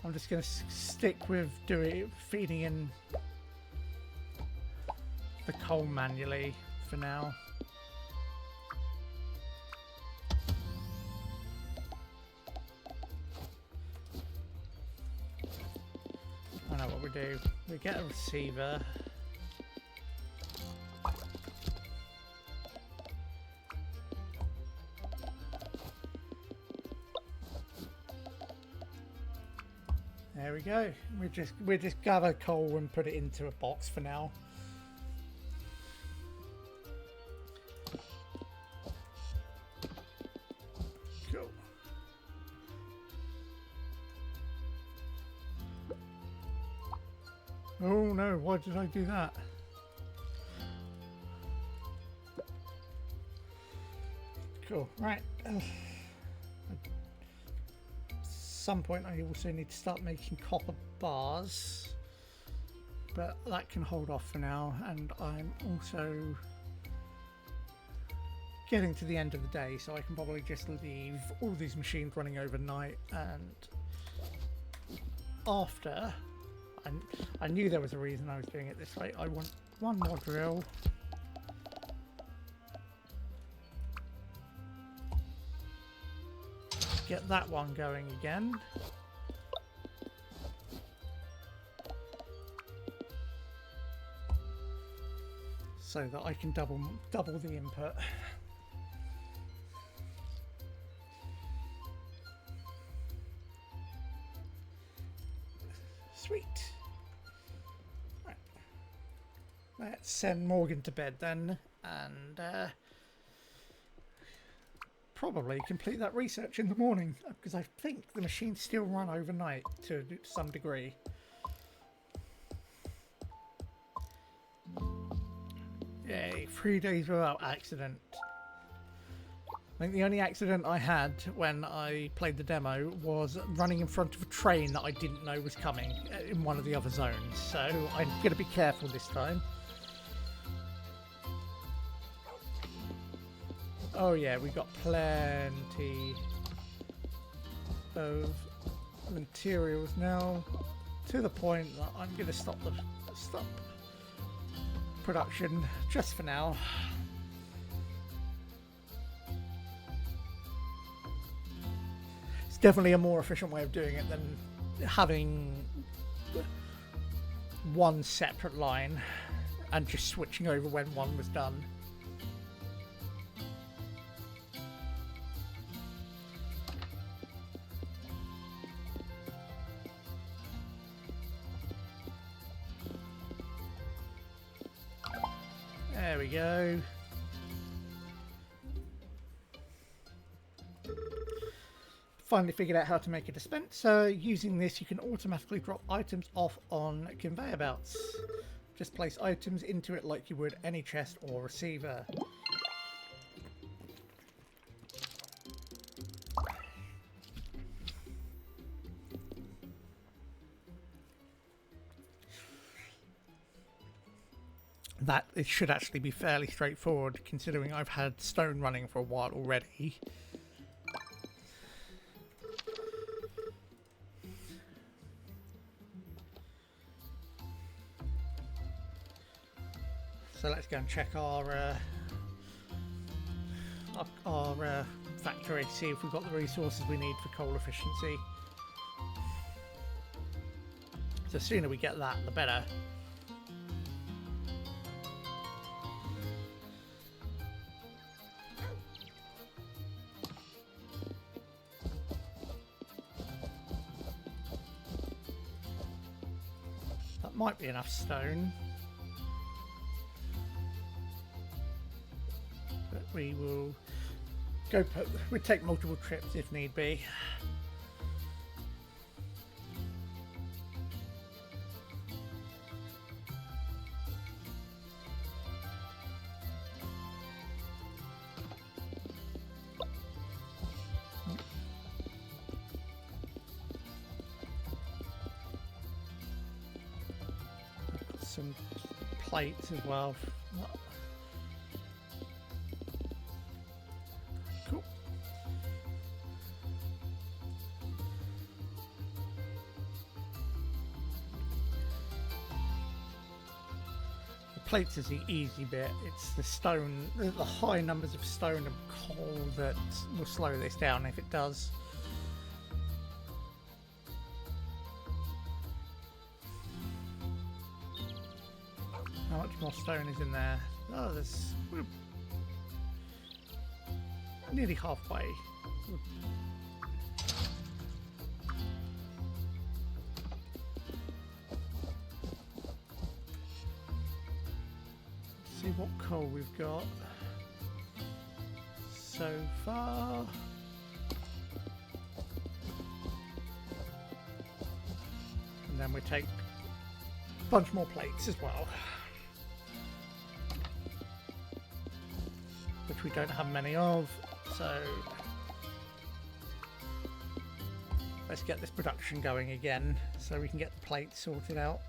I'm just going to stick with feeding in the coal manually for now. I know what we do. We get a receiver. There we go. We just gather coal and put it into a box for now. Cool. Oh no, why did I do that? Cool, right. Some point I also need to start making copper bars, but that can hold off for now, and I'm also getting to the end of the day, so I can probably just leave all these machines running overnight. And after I knew there was a reason I was doing it this way. I want one more drill. Get that one going again. So that I can double the input. Sweet. Right. Let's send Morgan to bed then, and probably complete that research in the morning, because I think the machines still run overnight to some degree. Yay, 3 days without accident. I think the only accident I had when I played the demo was running in front of a train that I didn't know was coming in one of the other zones, so I'm going to be careful this time. Oh yeah, we got plenty of materials now, to the point that I'm going to stop production just for now. It's definitely a more efficient way of doing it than having one separate line and just switching over when one was done. There we go. Finally figured out how to make a dispenser. Using this, you can automatically drop items off on conveyor belts. Just place items into it like you would any chest or receiver. That it should actually be fairly straightforward, considering I've had stone running for a while already. So let's go and check our factory, see if we've got the resources we need for coal efficiency. So the sooner we get that, the better. That might be enough stone. But we will go we take multiple trips if need be. Some plates as well. Cool. The plates is the easy bit. It's the stone, the high numbers of stone and coal that will slow this down if it does. How much more stone is in there? Oh, we're nearly halfway. Let's see what coal we've got so far. And then we take a bunch more plates as well, which we don't have many of, so let's get this production going again so we can get the plates sorted out.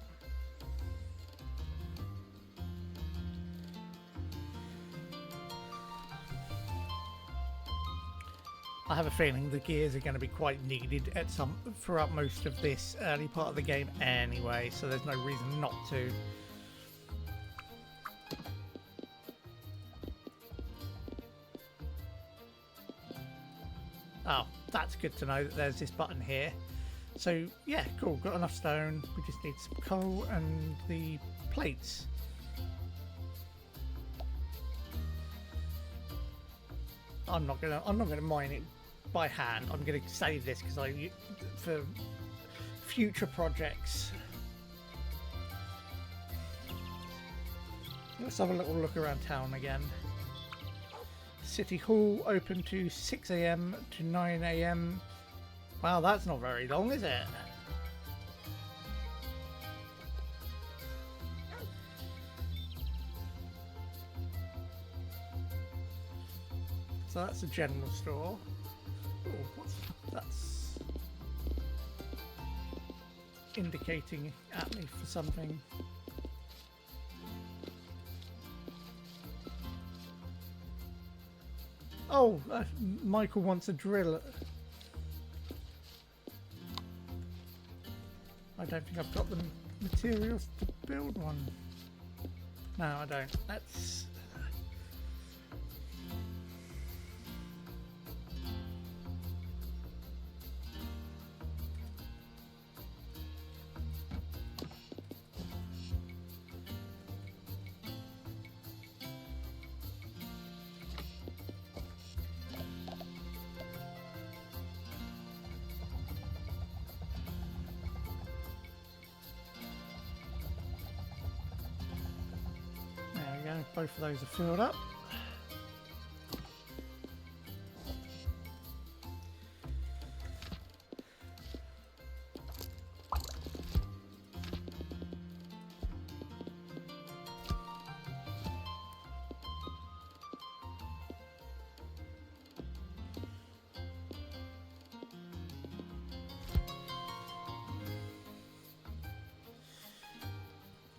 I have a feeling the gears are going to be quite needed throughout most of this early part of the game anyway, so there's no reason not to. Oh, that's good to know that there's this button here. So yeah, cool, got enough stone. We just need some coal and the plates. I'm not gonna mine it by hand. I'm gonna save this because for future projects. Let's have a little look around town again. City Hall open to 6 AM to 9 AM. Wow, that's not very long, is it? So that's a general store. Oh, that's indicating at me for something. Oh, Michael wants a drill. I don't think I've got the materials to build one. No, I don't. That's... Both of those are filled up.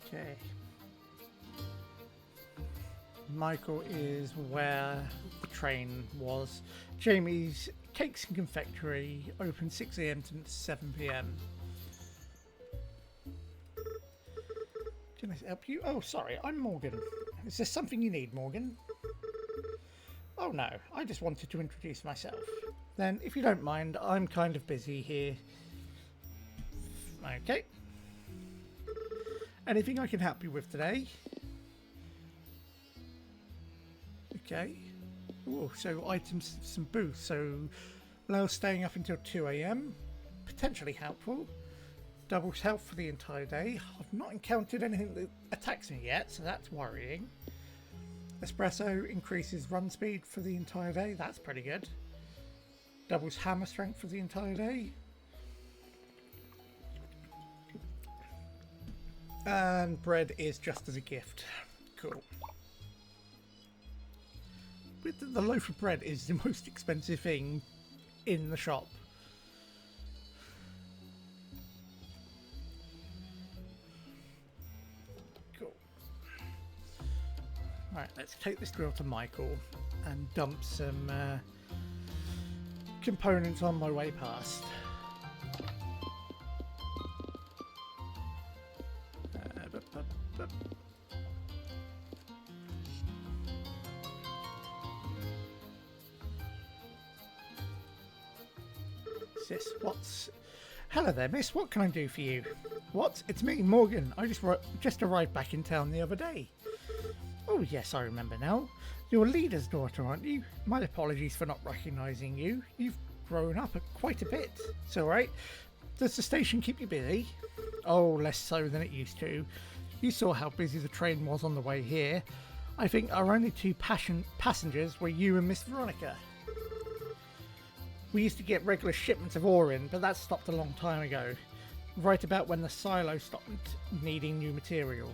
Okay. Michael is where the train was. Jamie's Cakes and Confectionery open 6 AM to 7 PM. Can I help you? Oh, sorry, I'm Morgan. Is there something you need, Morgan? Oh no, I just wanted to introduce myself. Then, if you don't mind, I'm kind of busy here. Okay. Anything I can help you with today? Okay. Oh, so items, some booths. So, allow staying up until 2 a.m. Potentially helpful. Doubles health for the entire day. I've not encountered anything that attacks me yet, so that's worrying. Espresso increases run speed for the entire day. That's pretty good. Doubles hammer strength for the entire day. And bread is just as a gift. Cool. The loaf of bread is the most expensive thing in the shop. Cool. Alright, let's take this drill to Michael and dump some components on my way past. Sis, what's... Hello there, miss. What can I do for you? What? It's me, Morgan. I just arrived back in town the other day. Oh, yes, I remember now. You're Leader's daughter, aren't you? My apologies for not recognising you. You've grown up quite a bit. It's all right. Does the station keep you busy? Oh, less so than it used to. You saw how busy the train was on the way here. I think our only two passengers were you and Miss Veronica. We used to get regular shipments of ore in, but that stopped a long time ago. Right about when the silo stopped needing new material.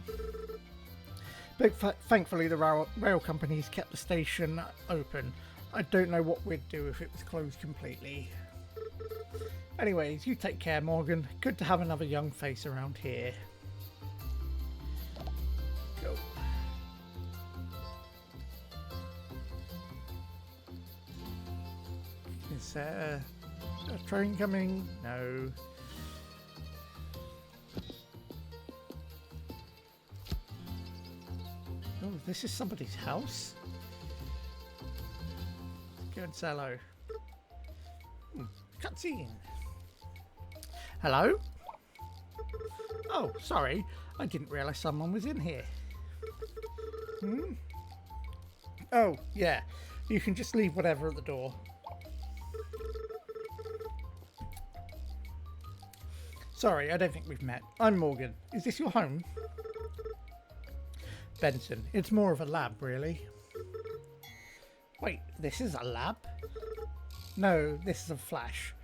But thankfully the rail companies kept the station open. I don't know what we'd do if it was closed completely. Anyways, you take care, Morgan. Good to have another young face around here. Go. Is there a train coming? No. Oh, this is somebody's house? Go and say hello. Cutscene. Hello? Oh, sorry. I didn't realise someone was in here. Oh, yeah. You can just leave whatever at the door. Sorry, I don't think we've met. I'm Morgan. Is this your home? Benson. It's more of a lab, really. Wait, this is a lab? No, this is a flash.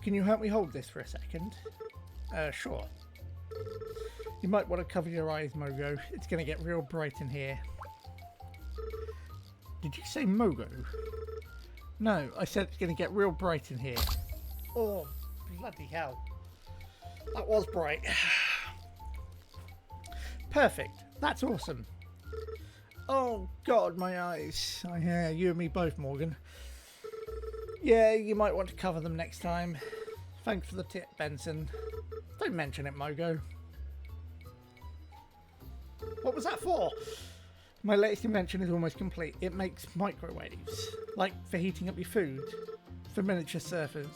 Can you help me hold this for a second? Sure. You might want to cover your eyes, Mogo. It's going to get real bright in here. Did you say Mogo? No, I said it's going to get real bright in here. Oh, bloody hell. That was bright. Perfect. That's awesome. Oh, God, my eyes. Oh, yeah, you and me both, Morgan. Yeah, you might want to cover them next time. Thanks for the tip, Benson. Don't mention it, Mogo. What was that for? My latest invention is almost complete. It makes microwaves, like for heating up your food, for miniature surfers.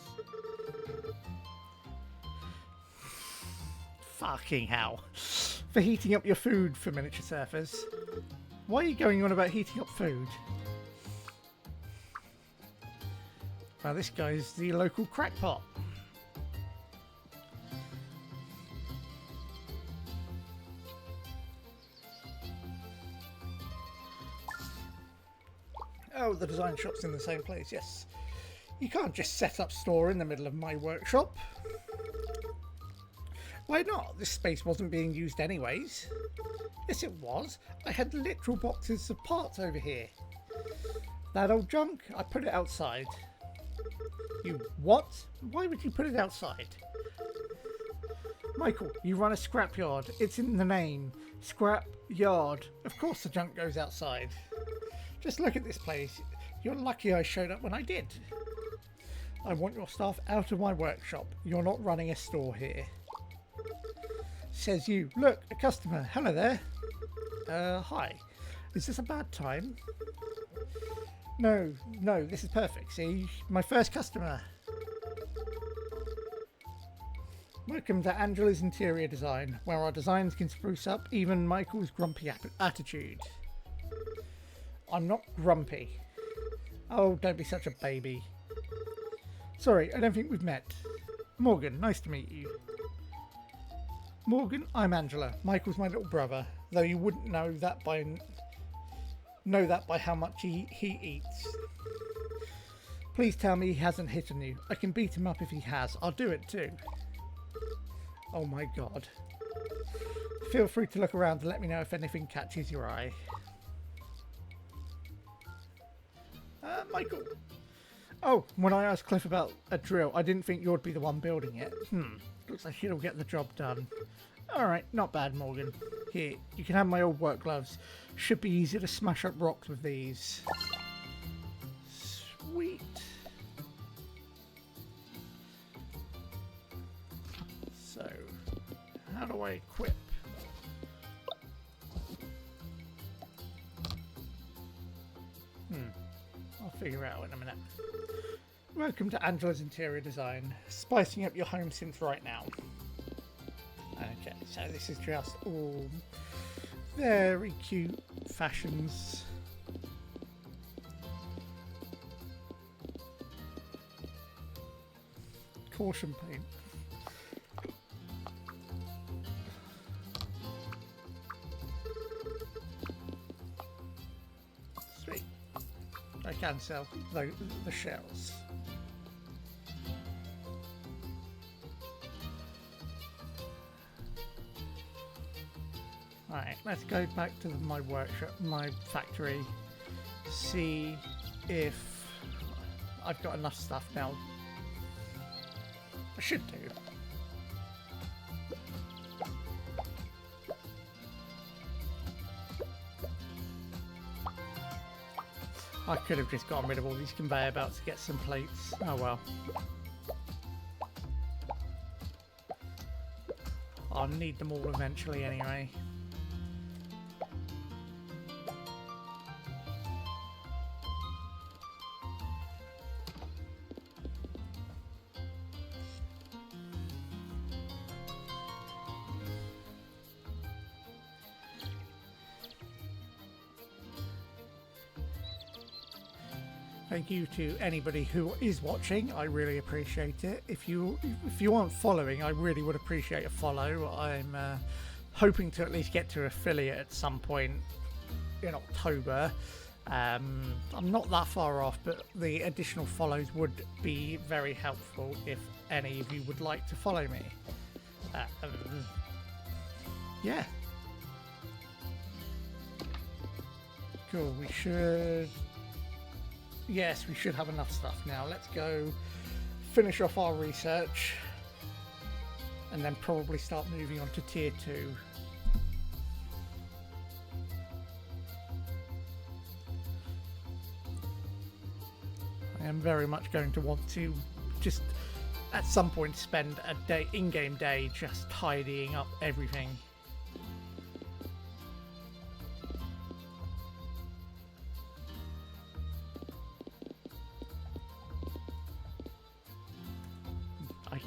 Fucking hell. For heating up your food for miniature surfers. Why are you going on about heating up food? Well, this guy's the local crackpot. Oh, the design shop's in the same place, yes. You can't just set up store in the middle of my workshop. Why not? This space wasn't being used anyways. Yes, it was. I had literal boxes of parts over here. That old junk, I put it outside. You what? Why would you put it outside? Michael, you run a scrapyard. It's in the name. Scrap yard. Of course the junk goes outside. Just look at this place. You're lucky I showed up when I did. I want your staff out of my workshop. You're not running a store here. Says you. Look, a customer. Hello there. Hi. Is this a bad time? No, no, this is perfect. See, my first customer. Welcome to Angela's Interior Design, where our designs can spruce up even Michael's grumpy attitude. I'm not grumpy. Oh, don't be such a baby. Sorry, I don't think we've met. Morgan, nice to meet you. Morgan, I'm Angela. Michael's my little brother, though you wouldn't know that by how much he eats. Please tell me he hasn't hit on you. I can beat him up if he has. I'll do it too. Oh my god. Feel free to look around and let me know if anything catches your eye. Michael. Oh, when I asked Cliff about a drill, I didn't think you'd be the one building it. Looks like he'll get the job done. Alright, not bad, Morgan. Here, you can have my old work gloves. Should be easy to smash up rocks with these. Sweet. So, how do I equip? I'll figure out in a minute. Welcome to Angela's Interior Design. Spicing up your home since right now. Okay, so this is just all very cute fashions. Caution paint. Sweet. I can sell the shells. Alright, let's go back to my workshop, my factory, see if I've got enough stuff now. I should do. I could have just gotten rid of all these conveyor belts to get some plates. Oh well. I'll need them all eventually anyway. Thank you to anybody who is watching. I really appreciate it. If you aren't following, I really would appreciate a follow. I'm hoping to at least get to affiliate at some point in October. I'm not that far off, but the additional follows would be very helpful if any of you would like to follow me. Yeah. Cool, we should... Yes, we should have enough stuff now. Let's go finish off our research and then probably start moving on to tier 2. I am very much going to want to just at some point spend a day, in-game day, just tidying up everything.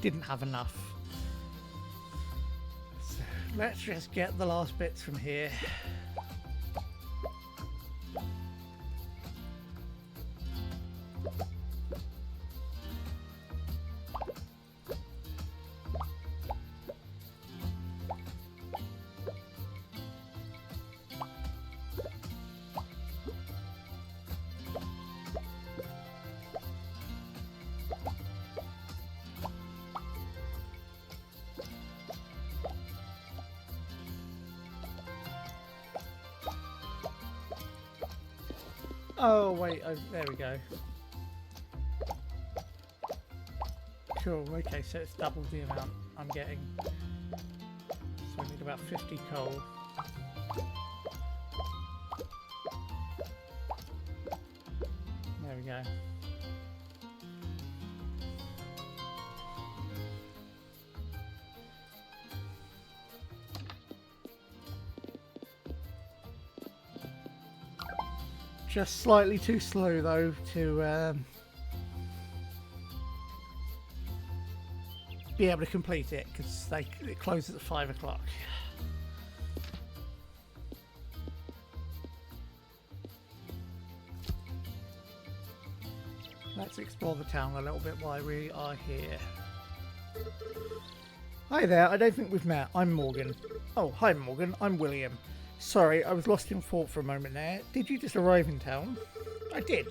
Didn't have enough. So let's just get the last bits from here. Oh wait, there we go. Cool, okay, so it's double the amount I'm getting. So we need about 50 coal. There we go. Just slightly too slow though to be able to complete it because it closes at 5 o'clock. Let's explore the town a little bit while we are here. Hi there, I don't think we've met. I'm Morgan. Oh, hi Morgan, I'm William. Sorry, I was lost in thought for a moment there. Did you just arrive in town? I did.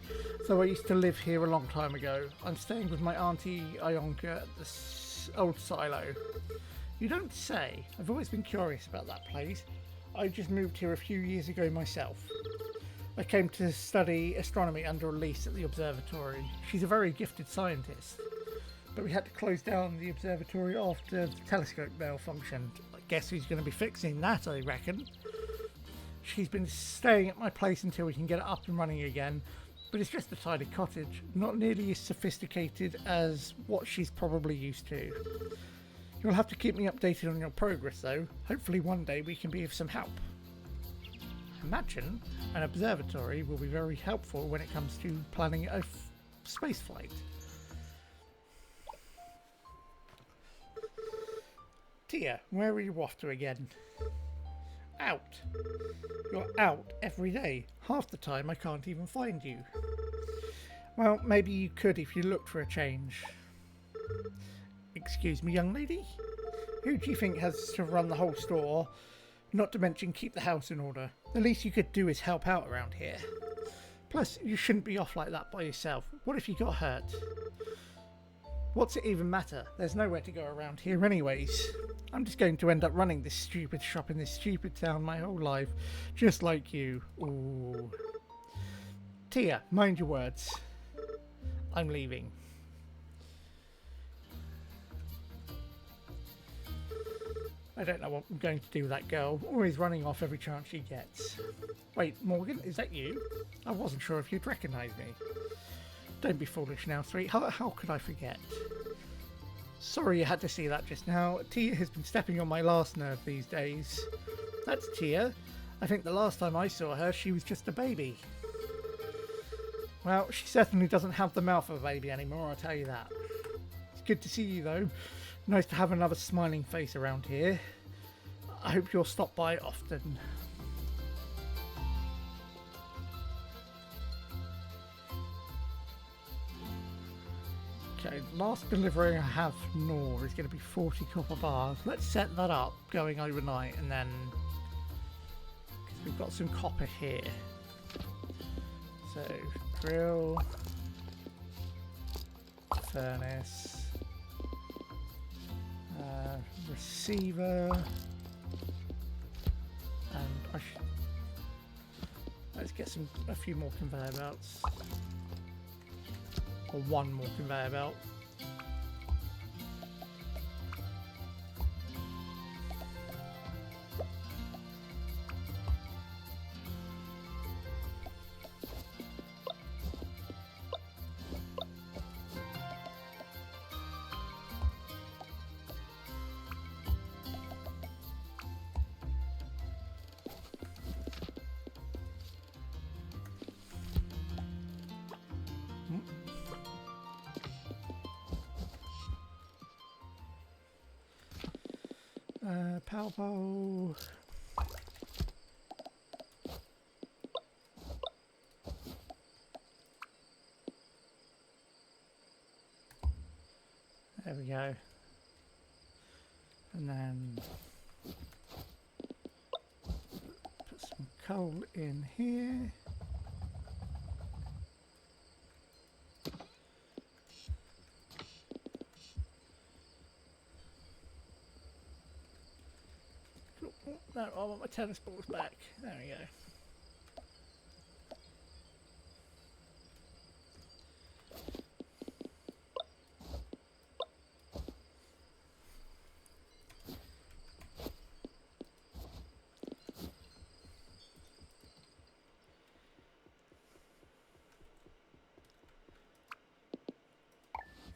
So I used to live here a long time ago. I'm staying with my auntie Ionka at the old silo. You don't say. I've always been curious about that place. I just moved here a few years ago myself. I came to study astronomy under a lease at the observatory. She's a very gifted scientist. But we had to close down the observatory after the telescope malfunctioned. I guess who's going to be fixing that, I reckon. She's been staying at my place until we can get it up and running again, but it's just a tidy cottage, not nearly as sophisticated as what she's probably used to. You'll have to keep me updated on your progress though. Hopefully one day we can be of some help. Imagine an observatory will be very helpful when it comes to planning a space flight. Tia, where are you off to again? Out. You're out every day. Half the time I can't even find you. Well, maybe you could if you looked for a change. Excuse me, young lady? Who do you think has to run the whole store? Not to mention keep the house in order. The least you could do is help out around here. Plus, you shouldn't be off like that by yourself. What if you got hurt? What's it even matter? There's nowhere to go around here anyways. I'm just going to end up running this stupid shop in this stupid town my whole life, just like you. Ooh. Tia, mind your words. I'm leaving. I don't know what I'm going to do with that girl. Always running off every chance she gets. Wait, Morgan, is that you? I wasn't sure if you'd recognise me. Don't be foolish now, sweetheart. How could I forget? Sorry you had to see that just now. Tia has been stepping on my last nerve these days. That's Tia. I think the last time I saw her, she was just a baby. Well, she certainly doesn't have the mouth of a baby anymore, I'll tell you that. It's good to see you, though. Nice to have another smiling face around here. I hope you'll stop by often. Okay, last delivery I have Nor is going to be 40 copper bars. Let's set that up going overnight and then... because we've got some copper here. So, grill, furnace, receiver, and let's get a few more conveyor belts. Or one more conveyor belt. Palpo. There we go. And then put some coal in here. No, I want my tennis balls back. There we go.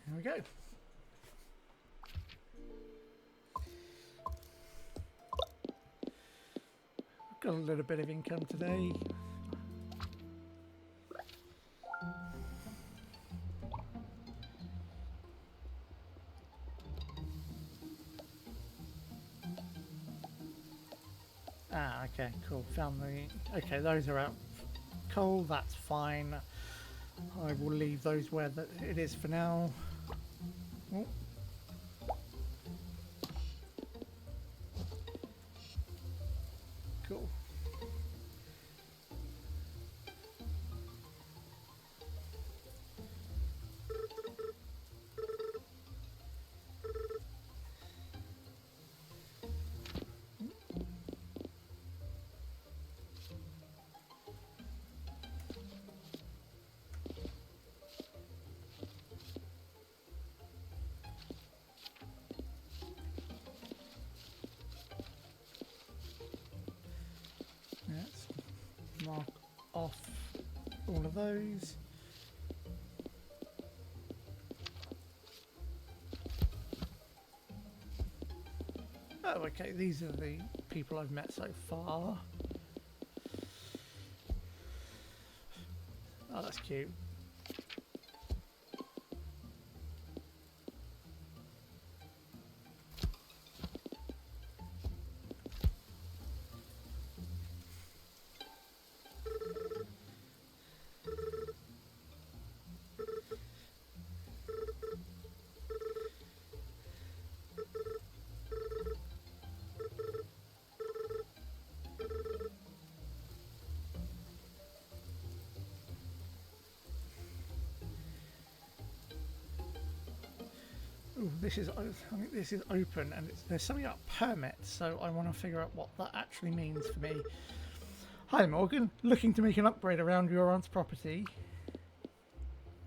There we go. Got a little bit of income today. Ah, okay, cool. Found the... Okay, those are out. Coal, that's fine. I will leave those where it is for now. Oh. Cool. Let's mark off all of those. Oh, okay, these are the people I've met so far. Oh, that's cute. Ooh, this is, I think this is open, and there's something about permits, so I want to figure out what that actually means for me. Hi Morgan, looking to make an upgrade around your aunt's property.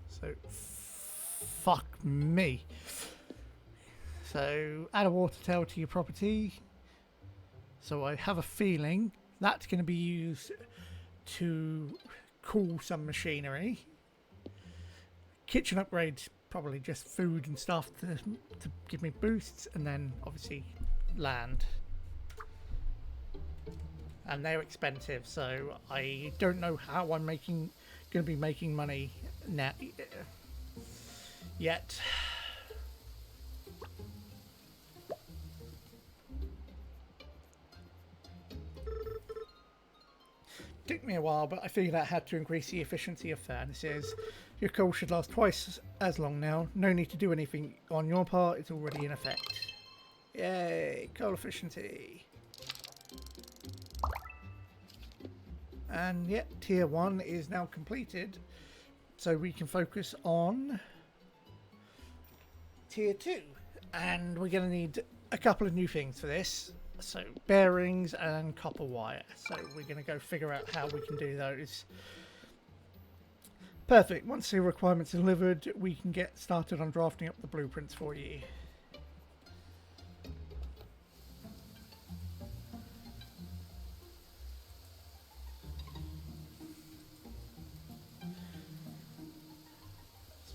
So, fuck me. So, add a water tower to your property. So I have a feeling that's going to be used to cool some machinery. Kitchen upgrades, probably just food and stuff to give me boosts, and then obviously land. And they're expensive, so I don't know how I'm going to be making money now yet. Took me a while, but I figured out how to increase the efficiency of furnaces. Your coal should last twice as long now. No need to do anything on your part, it's already in effect. Yay, coal efficiency. And yet, tier 1 is now completed, so we can focus on tier 2. And we're going to need a couple of new things for this. So bearings and copper wire. So we're going to go figure out how we can do those. Perfect. Once the requirements are delivered, we can get started on drafting up the blueprints for you.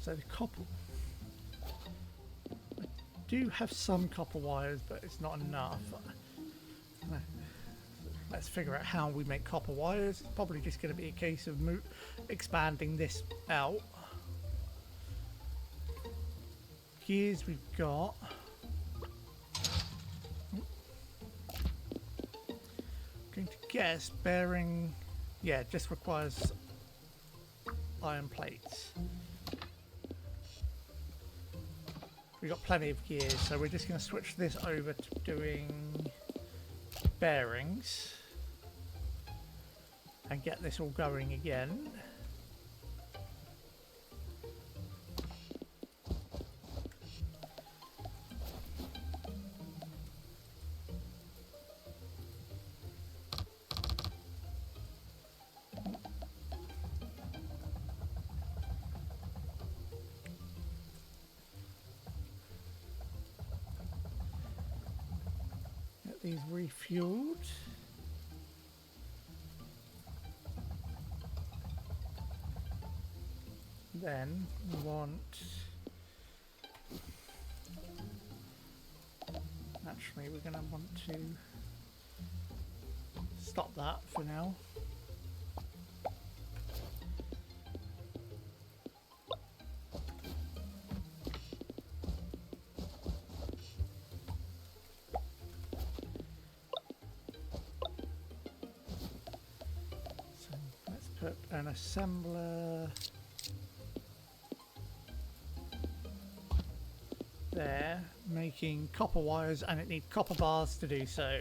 So the copper... I do have some copper wires, but it's not enough. Let's figure out how we make copper wires. It's probably just going to be a case of expanding this out. Gears we've got. Going to guess bearing... Yeah, it just requires iron plates. We've got plenty of gears, so we're just going to switch this over to doing bearings and get this all going again. Get these refueled. Then we want... Actually, we're going to want to stop that for now. an assembler there, making copper wires, and it needs copper bars to do so.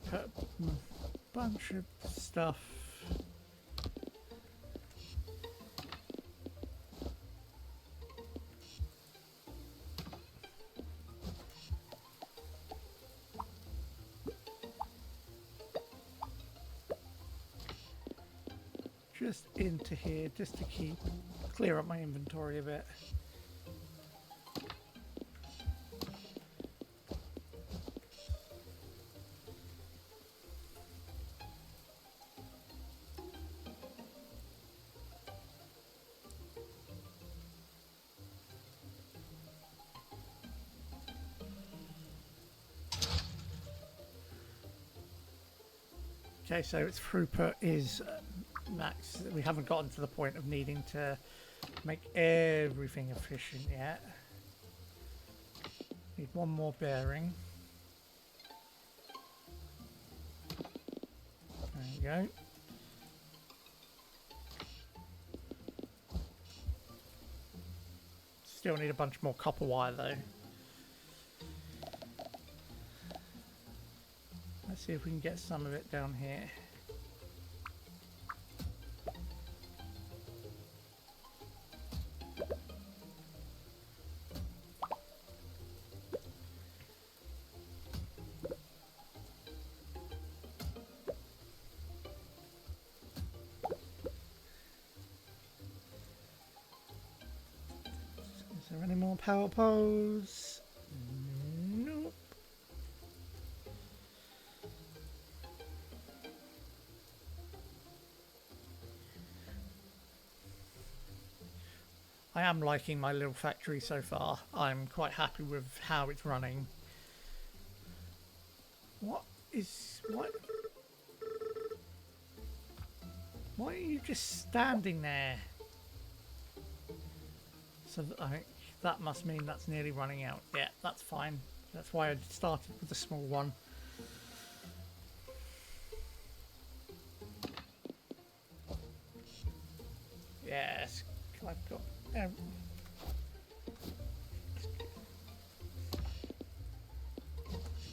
Put a bunch of stuff just into here just to clear up my inventory a bit. Okay, so its throughput is max. We haven't gotten to the point of needing to make everything efficient yet. Need one more bearing. There you go. Still need a bunch more copper wire though. Let's see if we can get some of it down here. Is there any more power poles? Nope. I am liking my little factory so far. I'm quite happy with how it's running. What? Why are you just standing there? So that must mean that's nearly running out. Yeah, that's fine. That's why I started with the small one. Yes, I've got...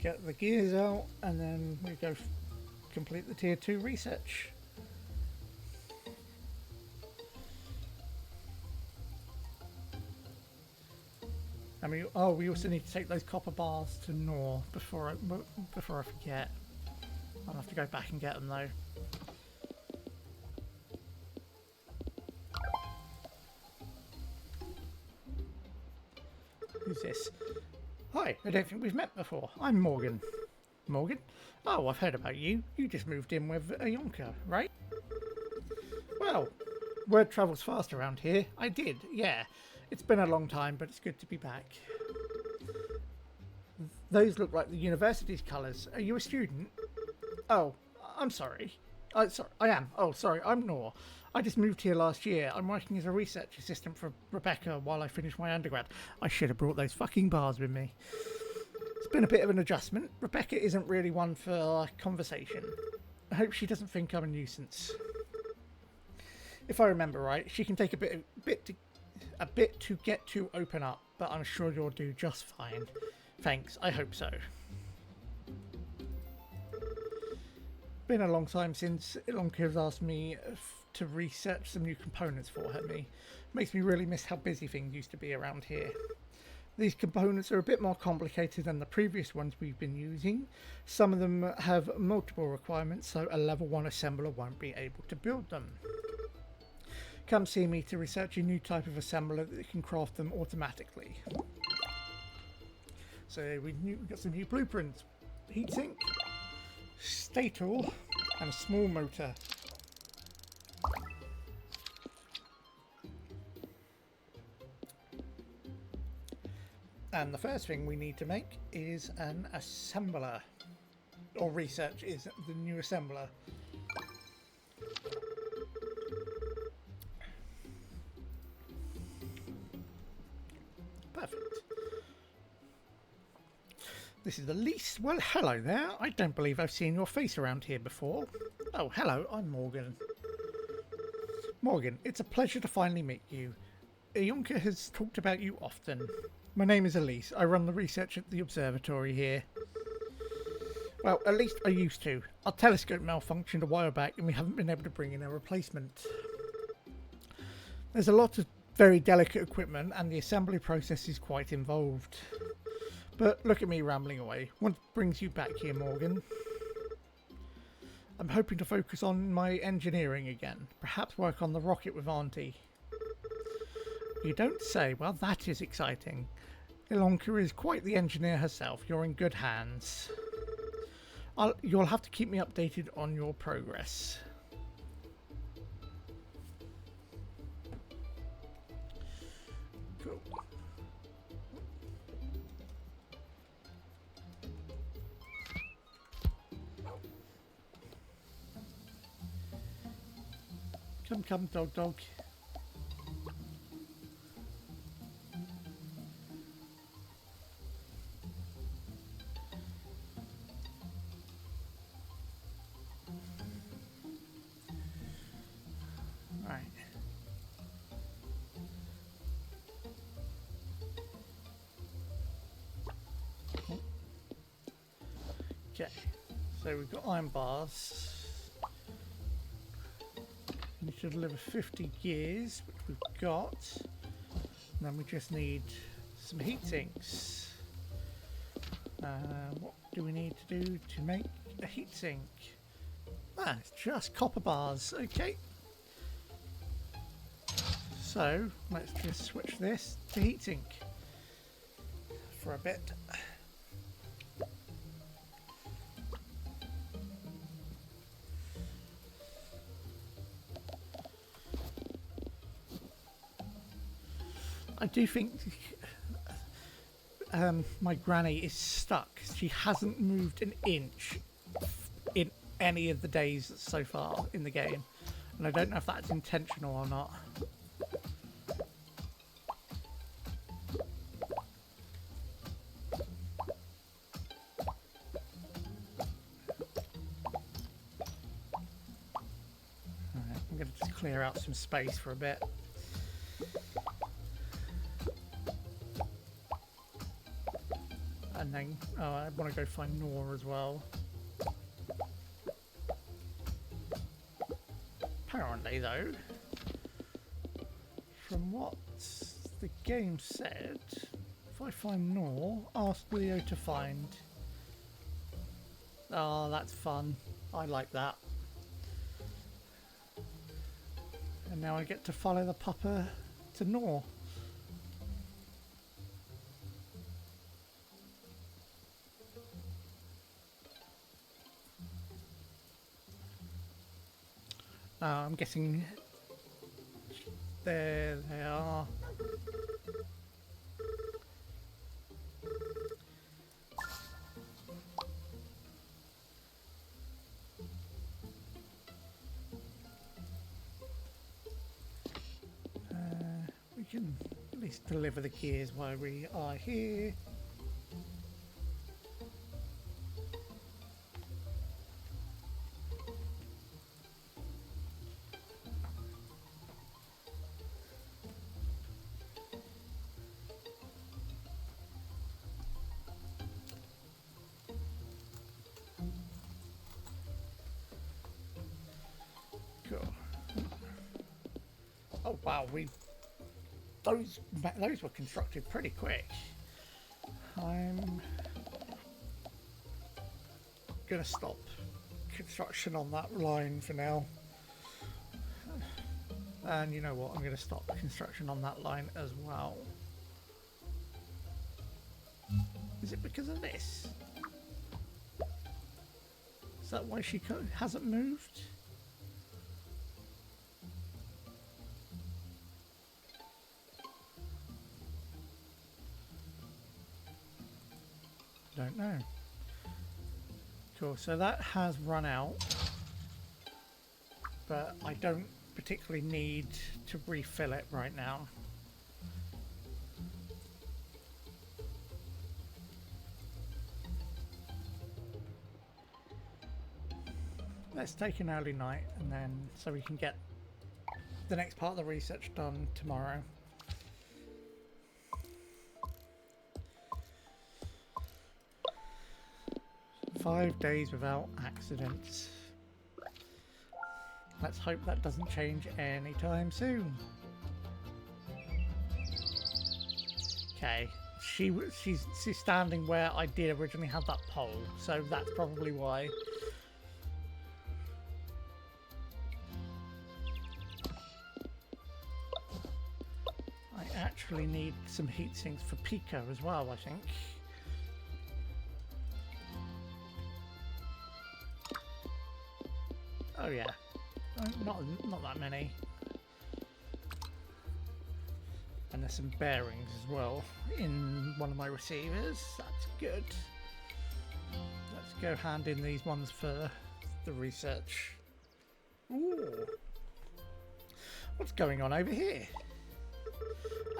get the gears out and then we go complete the tier 2 research. I mean, oh, we also need to take those copper bars to Nor before I forget. I'll have to go back and get them though. Who's this? Hi, I don't think we've met before. I'm Morgan. Morgan? Oh, I've heard about you. You just moved in with Ionka, right? Well, word travels fast around here. I did, yeah. It's been a long time, but it's good to be back. Those look like the university's colours. Are you a student? Oh, I'm sorry. Sorry, I am. Oh, sorry, I'm Nor. I just moved here last year. I'm working as a research assistant for Rebecca while I finish my undergrad. I should have brought those fucking bars with me. It's been a bit of an adjustment. Rebecca isn't really one for conversation. I hope she doesn't think I'm a nuisance. If I remember right, she can take a bit to get to open up, but I'm sure you'll do just fine. Thanks, I hope so. Been a long time since Ilonka has asked me to research some new components for her. Makes me really miss how busy things used to be around here. These components are a bit more complicated than the previous ones we've been using. Some of them have multiple requirements, so a level 1 assembler won't be able to build them. Come see me to research a new type of assembler that can craft them automatically. So we've got some new blueprints. Heatsink. stator, and a small motor. And the first thing we need to make is an assembler. Or research is the new assembler. Perfect. This is Elise. Well, hello there. I don't believe I've seen your face around here before. Oh, hello. I'm Morgan. Morgan, it's a pleasure to finally meet you. Ionka has talked about you often. My name is Elise. I run the research at the observatory here. Well, at least I used to. Our telescope malfunctioned a while back and we haven't been able to bring in a replacement. There's a lot of very delicate equipment and the assembly process is quite involved. But look at me rambling away. What brings you back here, Morgan? I'm hoping to focus on my engineering again. Perhaps work on the rocket with Auntie. You don't say. Well, that is exciting. Ilonka is quite the engineer herself. You're in good hands. You'll have to keep me updated on your progress. Cool. Come, come, dog, dog. Okay, so we've got iron bars. We need to deliver 50 gears, which we've got. And then we just need some heat sinks. What do we need to do to make a heat sink? Ah, it's just copper bars. Okay. So let's just switch this to heat sink for a bit. I do think my granny is stuck. She hasn't moved an inch in any of the days so far in the game. And I don't know if that's intentional or not. Alright, I'm going to just clear out some space for a bit. And then, I want to go find Nora as well. Apparently, though, from what the game said, if I find Nora, ask Leo to find. Oh, that's fun. I like that. And now I get to follow the pupper to Nora. I'm guessing there they are. We can at least deliver the gears while we are here. Oh wow, those were constructed pretty quick. I'm gonna stop construction on that line for now. And you know what, I'm gonna stop construction on that line as well. Is it because of this? Is that why she hasn't moved? Don't know. Cool, so that has run out, but I don't particularly need to refill it right now. Let's take an early night, and then so we can get the next part of the research done tomorrow. "5 days without accidents." Let's hope that doesn't change anytime soon. Okay, she's standing where I did originally have that pole, so that's probably why. I actually need some heat sinks for Pico as well, I think. Oh yeah, not that many. And there's some bearings as well in one of my receivers. That's good. Let's go hand in these ones for the research. Ooh. What's going on over here?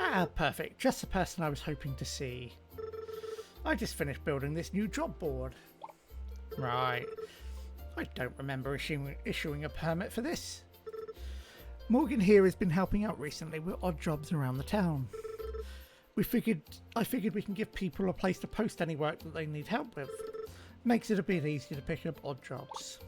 Ah, perfect. Just the person I was hoping to see. I just finished building this new job board. Right. I don't remember issuing a permit for this. Morgan here has been helping out recently with odd jobs around the town. I figured we can give people a place to post any work that they need help with. Makes it a bit easier to pick up odd jobs.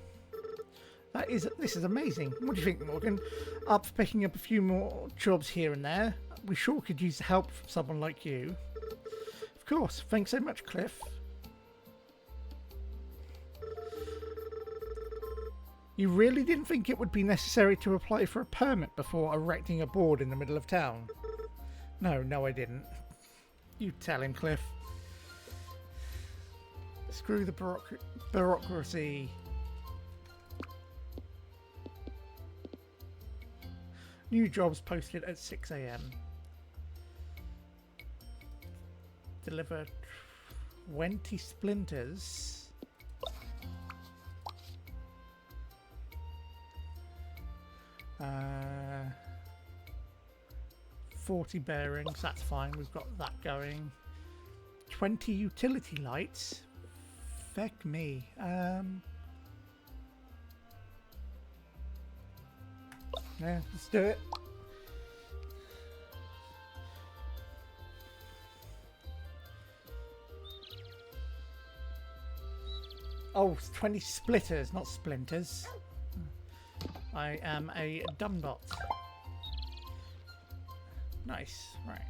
This is amazing. What do you think, Morgan? Up for picking up a few more jobs here and there? We sure could use the help from someone like you. Of course. Thanks so much, Cliff. You really didn't think it would be necessary to apply for a permit before erecting a board in the middle of town? No, I didn't. You tell him, Cliff. Screw the bureaucracy. New jobs posted at 6 AM. Deliver 20 splinters. 40 bearings, that's fine, we've got that going. 20 utility lights? Feck me. Yeah, let's do it. Oh, 20 splitters, not splinters. I am a dumb bot. Nice, right.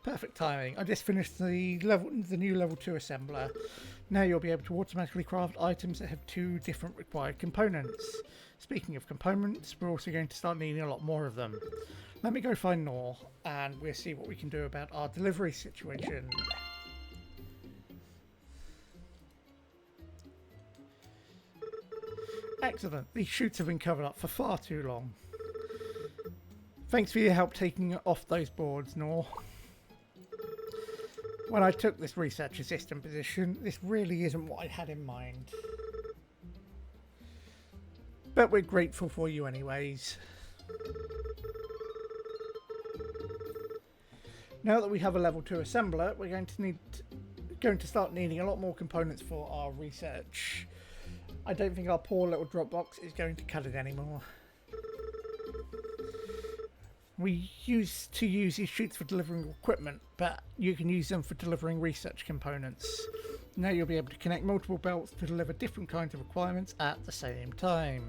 Perfect timing. I just finished the new level 2 assembler. Now you'll be able to automatically craft items that have 2 different required components. Speaking of components, we're also going to start needing a lot more of them. Let me go find Nor, and we'll see what we can do about our delivery situation. Excellent. These chutes have been covered up for far too long. Thanks for your help taking off those boards, Nor. When I took this research assistant position, this really isn't what I had in mind. But we're grateful for you anyways. Now that we have a level 2 assembler, we're going to start needing a lot more components for our research. I don't think our poor little Dropbox is going to cut it anymore. We used to use these chutes for delivering equipment, but you can use them for delivering research components. Now you'll be able to connect multiple belts to deliver different kinds of requirements at the same time.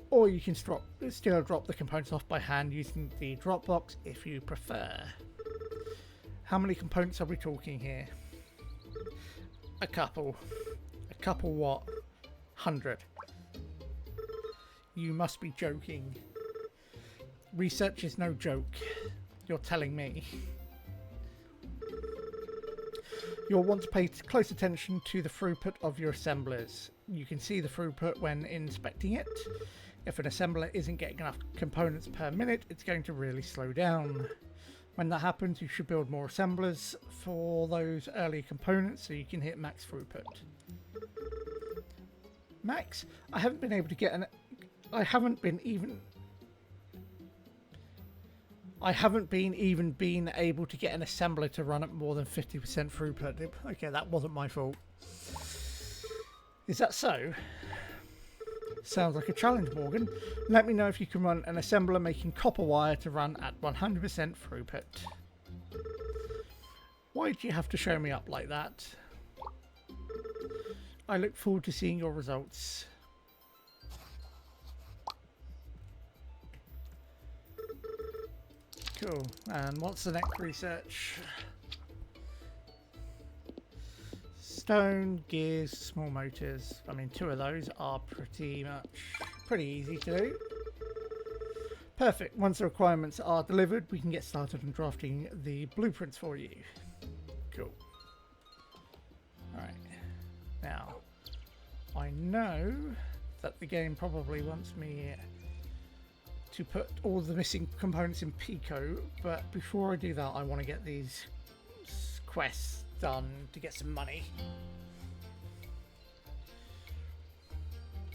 Or you can still drop the components off by hand using the Dropbox if you prefer. How many components are we talking here? A couple. A couple what? 100. You must be joking. Research is no joke. You're telling me. You'll want to pay close attention to the throughput of your assemblers. You can see the throughput when inspecting it. If an assembler isn't getting enough components per minute, it's going to really slow down. When that happens, you should build more assemblers for those early components so you can hit max throughput. Max, I haven't been able to get an... I haven't been even able to get an assembler to run at more than 50% throughput. Okay, that wasn't my fault. Is that so? Sounds like a challenge, Morgan. Let me know if you can run an assembler making copper wire to run at 100% throughput. Why do you have to show me up like that? I look forward to seeing your results. Cool. And what's the next research? Stone, gears, small motors. I mean, 2 of those are pretty easy to do. Perfect. Once the requirements are delivered, we can get started on drafting the blueprints for you. Cool. Alright. Now, I know that the game probably wants me to put all the missing components in Pico, but before I do that, I want to get these quests done to get some money.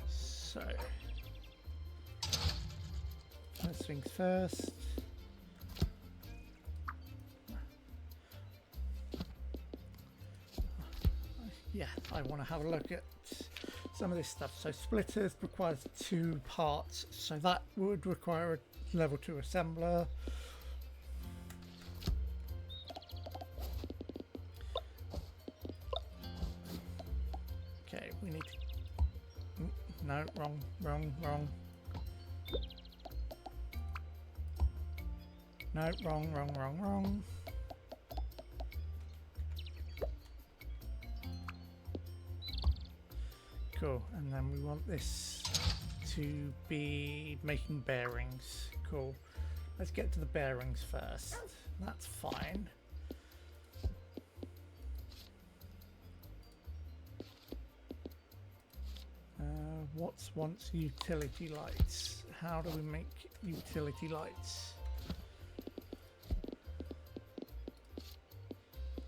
So, first things first. Yeah, I want to have a look at some of this stuff. So splitters requires 2 parts, so that would require a level 2 assembler. Okay, we need to... No, wrong. No, wrong. Cool, and then we want this to be making bearings. Cool. Let's get to the bearings first. That's fine. What's once utility lights? How do we make utility lights?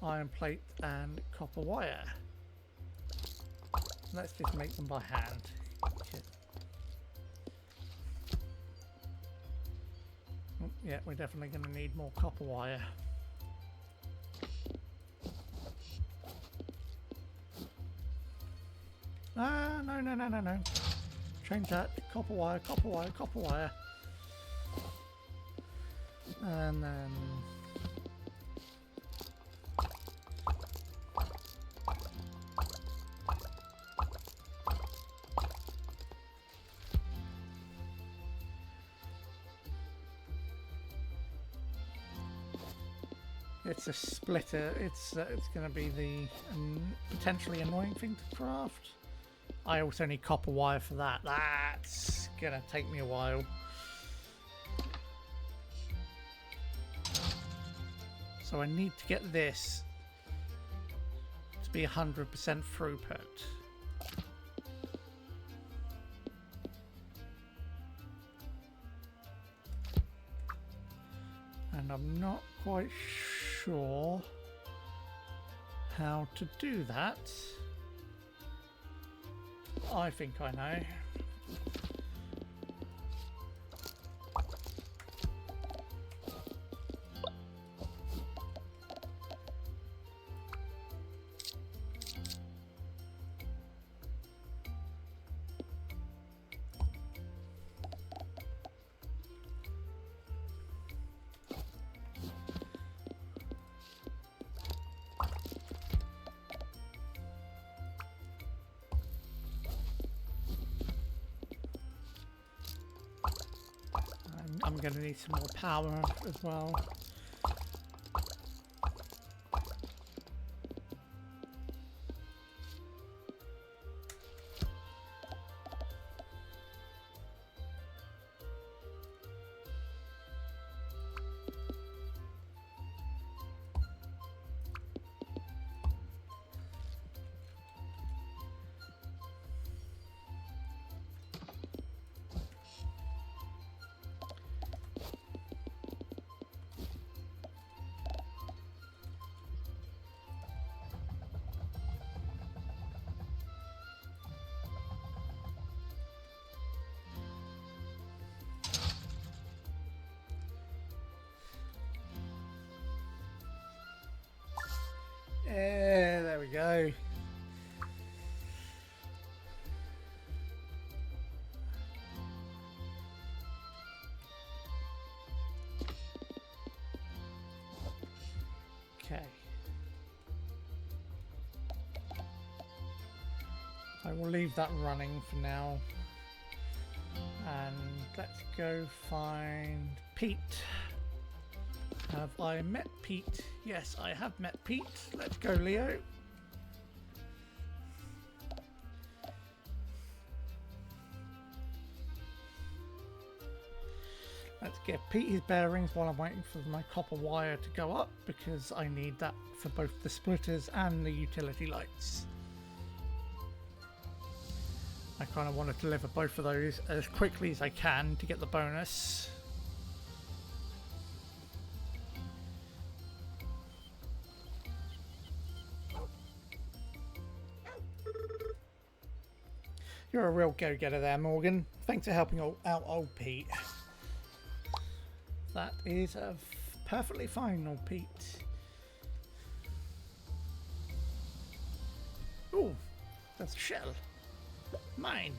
Iron plate and copper wire. Let's just make them by hand. Oh, yeah, we're definitely going to need more copper wire. Ah, no. Change that. Copper wire. And then... it's a splitter. It's going to be the potentially annoying thing to craft. I also need copper wire for that. That's going to take me a while. So I need to get this to be 100% throughput. And I'm not quite sure how to do that. I think I know. I'm going to need some more power as well. Okay. I will leave that running for now. And let's go find Pete. Have I met Pete? Yes, I have met Pete. Let's go, Leo. Let's get Pete his bearings while I'm waiting for my copper wire to go up, because I need that for both the splitters and the utility lights. I kind of want to deliver both of those as quickly as I can to get the bonus. You're a real go-getter there, Morgan. Thanks for helping out old Pete. That is perfectly fine, old Pete. Ooh, that's a shell. Mine.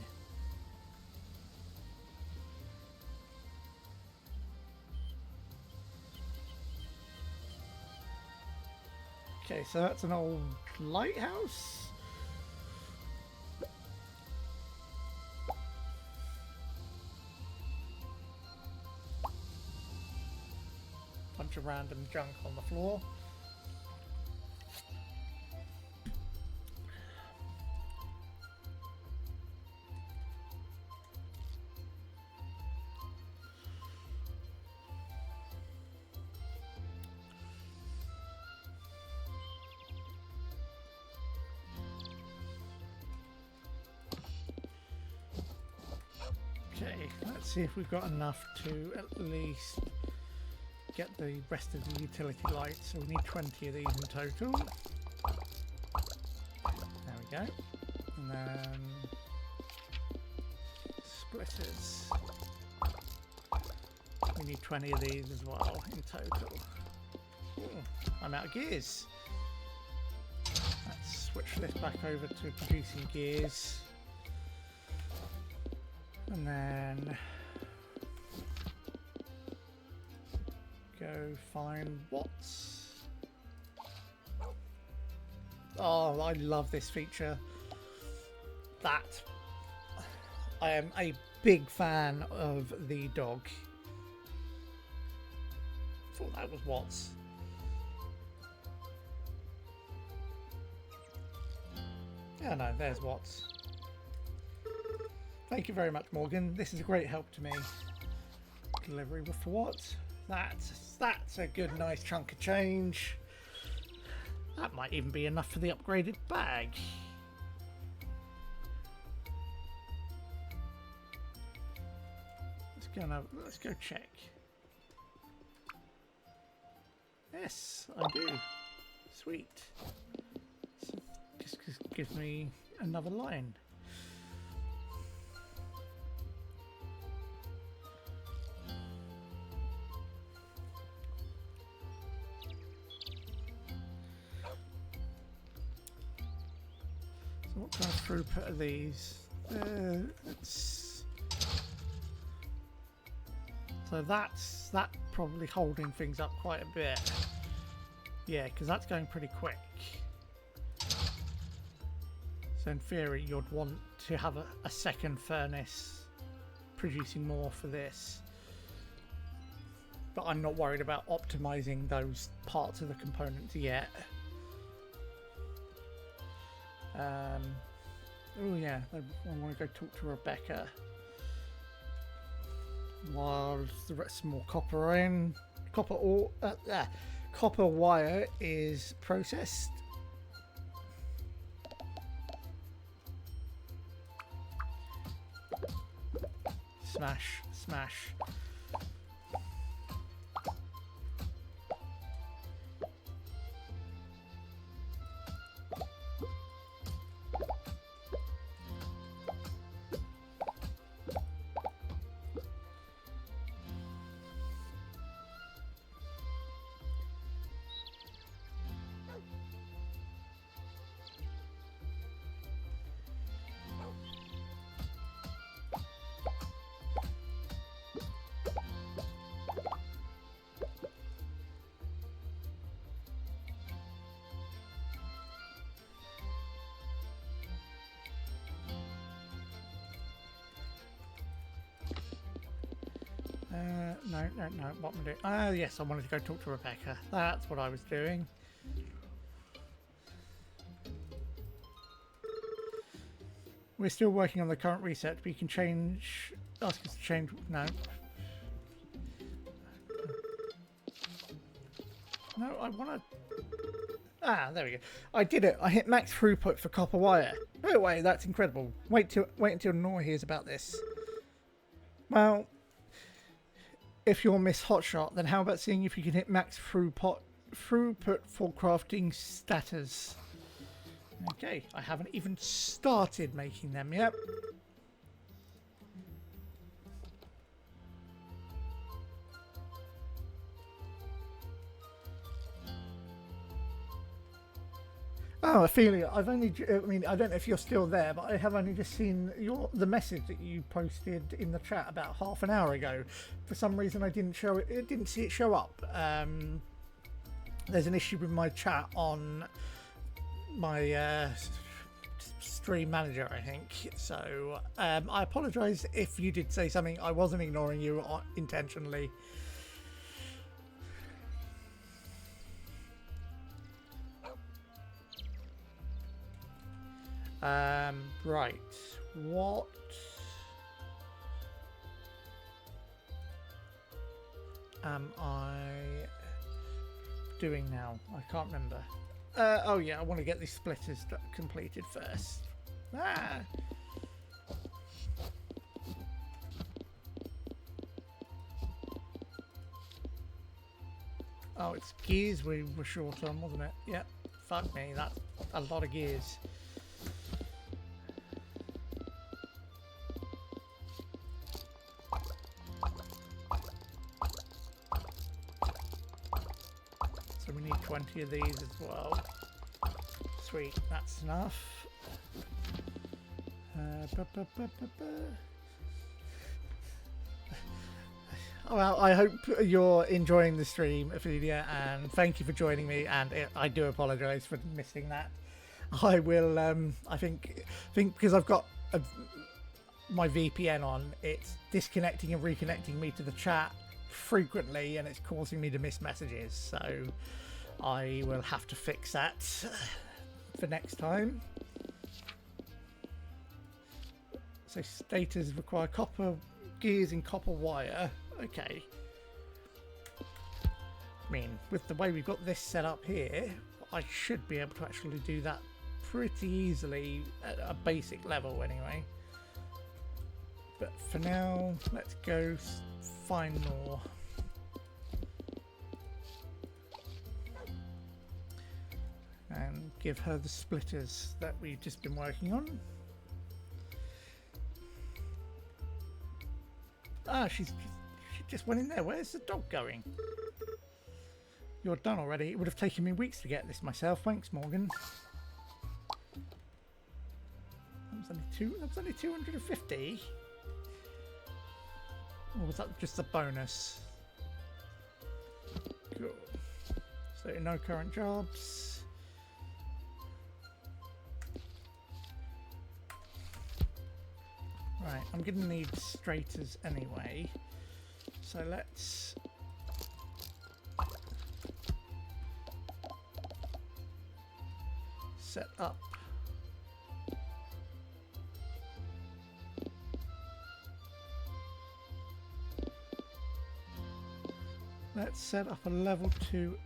Okay, so that's an old lighthouse. Bunch of random junk on the floor. Okay, let's see if we've got enough to at least get the rest of the utility lights. So we need 20 of these in total. There we go. And then splitters. We need 20 of these as well in total. Ooh, I'm out of gears. Let's switch this back over to producing gears. And then go find Watts. Oh, I love this feature. That I am a big fan of the dog. Thought that was Watts. Yeah, no, there's Watts. Thank you very much, Morgan. This is a great help to me. Delivery with Watts. That's a good, nice chunk of change. That might even be enough for the upgraded bag. Let's go check. Yes, I do. Sweet. So just gives me another line. So what kind of throughput are these? So that's probably holding things up quite a bit. Yeah, because that's going pretty quick. So in theory, you'd want to have a second furnace producing more for this. But I'm not worried about optimizing those parts of the components yet. Oh yeah, I want to go talk to Rebecca. While the rest more copper in, copper wire is processed. Smash, smash. No. What am I doing? Ah, yes, I wanted to go talk to Rebecca. That's what I was doing. We're still working on the current reset. We can change. Ask us to change. No. No, I want to. Ah, there we go. I did it. I hit max throughput for copper wire. No way, that's incredible. Wait until Nor hears about this. Well, if you're Miss Hotshot, then how about seeing if you can hit max throughput for crafting status? Okay, I haven't even started making them yet. Oh, Ophelia, I've only, I mean, I don't know if you're still there, but I have only just seen the message that you posted in the chat about half an hour ago. For some reason, I didn't see it show up. There's an issue with my chat on my stream manager, I think. So I apologise if you did say something. I wasn't ignoring you intentionally. Right, what am I doing now? I can't remember. Oh yeah, I want to get these splitters completed first. Ah! Oh, it's gears we were short on, wasn't it? Yep. Fuck me, that's a lot of gears. So we need 20 of these as well. Sweet, that's enough. Well, I hope you're enjoying the stream, Ophelia, and thank you for joining me. And I do apologise for missing that. I will. I think because I've got my VPN on, it's disconnecting and reconnecting me to the chat frequently, and it's causing me to miss messages. So I will have to fix that for next time. So status require copper gears and copper wire. Okay. I mean, with the way we've got this set up here, I should be able to actually do that pretty easily at a basic level anyway. But for now, let's go find more. And give her the splitters that we've just been working on. Ah, she just went in there. Where's the dog going? You're done already. It would have taken me weeks to get this myself. Thanks, Morgan. That was only 250. Or was that just a bonus? Cool. So no current jobs. Right, I'm going to need straighters anyway. So let's set up a level 2.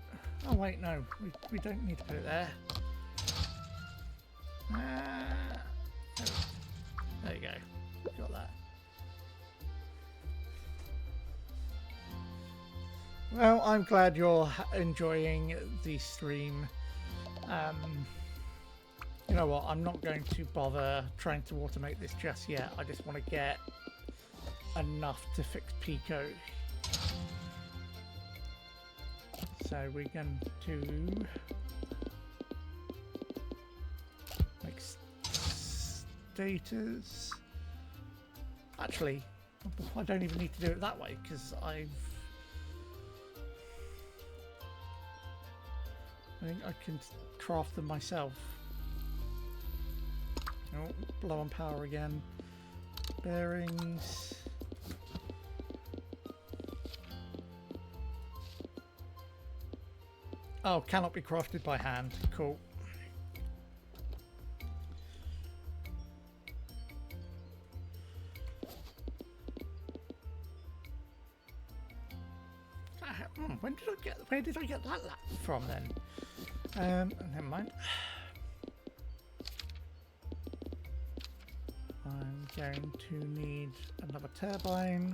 Oh wait, no, we don't need to put it there. There you go. Got that. Well, I'm glad you're enjoying the stream. You know what? I'm not going to bother trying to automate this just yet. I just want to get enough to fix Pico. So we're going to make status. Actually, I don't even need to do it that way because I think I can craft them myself. Oh, blow on power again. Bearings. Oh, cannot be crafted by hand. Cool. Where did I get that from then? Never mind. I'm going to need another turbine.